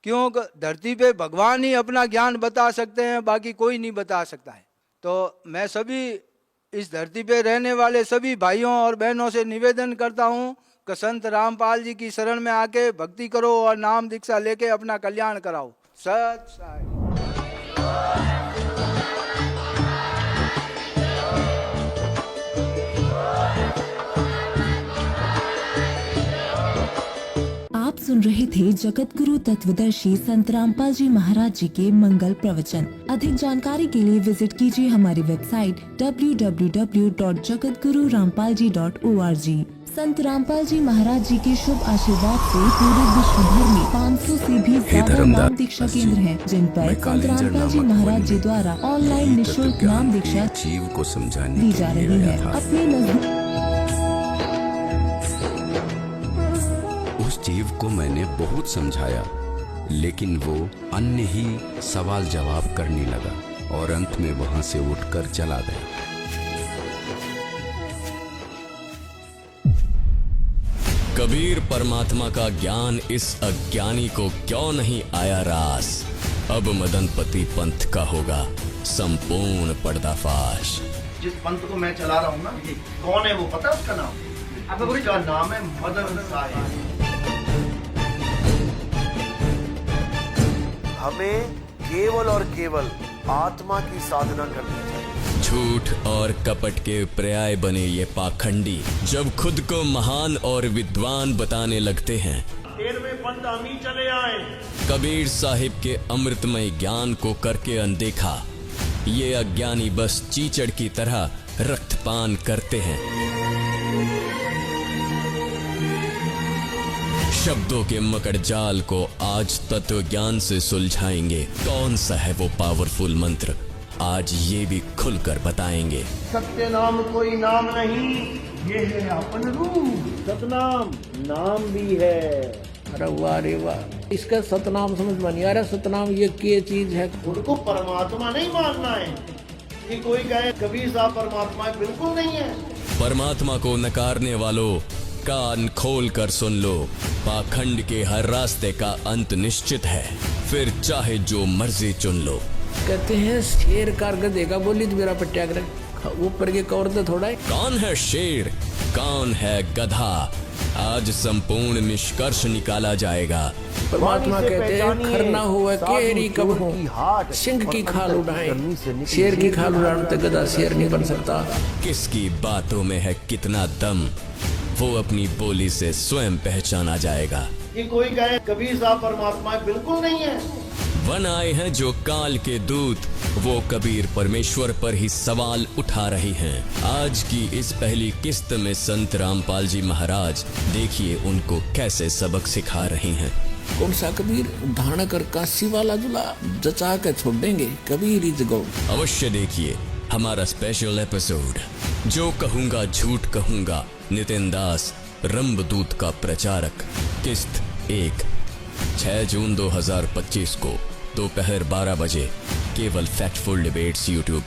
क्योंकि धरती पे भगवान ही अपना ज्ञान बता सकते हैं, बाकी कोई नहीं बता सकता है। तो मैं सभी इस धरती पे रहने वाले सभी भाइयों और बहनों से निवेदन करता हूँ कि संत रामपाल जी की शरण में आके भक्ति करो और नाम दीक्षा लेके अपना कल्याण कराओ। सत साई। आप सुन रहे थे जगत गुरु तत्वदर्शी संत रामपाल जी महाराज जी के मंगल प्रवचन। अधिक जानकारी के लिए विजिट कीजिए हमारी वेबसाइट www.jagatgururampalji.org। संत रामपाल जी महाराज जी के शुभ आशीर्वाद से पूरे विश्व भर में 500 से भी ज्यादा नाम दीक्षा केंद्र हैं, जिन पर संत रामपाल जी महाराज जी द्वारा ऑनलाइन निःशुल्क नाम दीक्षा जीव को समझाने दी जा रही है। अपने नजदीक उस जीव को मैंने बहुत समझाया, लेकिन वो अन्य ही सवाल जवाब करने लगा और अंत में वहां से उठकर चला गया। कबीर परमात्मा का ज्ञान इस अज्ञानी को क्यों नहीं आया रास। अब मदनपति पंथ का होगा संपूर्ण पर्दाफाश। जिस पंथ को मैं चला रहा हूँ ना, कौन है वो पता है उसका नाम? उसका नाम है मदन साहिब। हमें केवल और केवल आत्मा की साधना करनी चाहिए। झूठ और कपट के पर्याय बने ये पाखंडी जब खुद को महान और विद्वान बताने लगते हैं। 13वें पंथ हम ही चले आए। कबीर साहिब के अमृतमय ज्ञान को करके अनदेखा ये अज्ञानी बस चीचड़ की तरह रक्तपान करते हैं। शब्दों के मकड़ जाल को आज तत्व ज्ञान से सुलझाएंगे। कौन सा है वो पावरफुल मंत्र, आज ये भी खुलकर बताएंगे। सत्य नाम कोई नाम नहीं, ये है अपन रूप। सतनाम नाम भी है। अरे वाह रे वाह, इसका सतनाम समझ में नहीं आ रहा। सतनाम ये क्या चीज है? खुद को परमात्मा नहीं मानना है कि कोई कहे कबीर साहब परमात्मा है, बिल्कुल नहीं है। परमात्मा को नकारने वालों कान खोल कर सुन लो, पाखंड के हर रास्ते का अंत निश्चित है, फिर चाहे जो मर्जी चुन लो। कहते हैं शेर कार गधेगा बोली तो मेरा पट्याग्रह ऊपर के कौर तो थोड़ा है। कौन है शेर, कौन है गधा, आज संपूर्ण निष्कर्ष निकाला जाएगा। परमात्मा कहते हैं खरना हुआ केरी कब हो, सिंह की खाल उड़ाए। शेर की खाल उड़ाने तो गधा शेर नहीं बन सकता। किसकी बातों में है कितना दम, वो अपनी बोली से स्वयं पहचाना जाएगा। कि कोई कहे कबीर साहब परमात्मा है, बिल्कुल नहीं है। वन आए हैं जो काल के दूत, वो कबीर परमेश्वर पर ही सवाल उठा रही हैं। आज की इस पहली किस्त में संत रामपाल जी महाराज देखिए उनको कैसे सबक सिखा रही हैं। कौन सा कबीर? धाना कर काशी वाला जुला जचा के छोड़ देंगे, कबीर इज गो। अवश्य देखिए हमारा स्पेशल एपिसोड जो कहूंगा झूठ कहूंगा, नितिन दास रंबदूत का प्रचारक। किस्त 1 6 जून 2025 को दोपहर 12 बजे केवल फैक्टफुल डिबेट्स यूट्यूब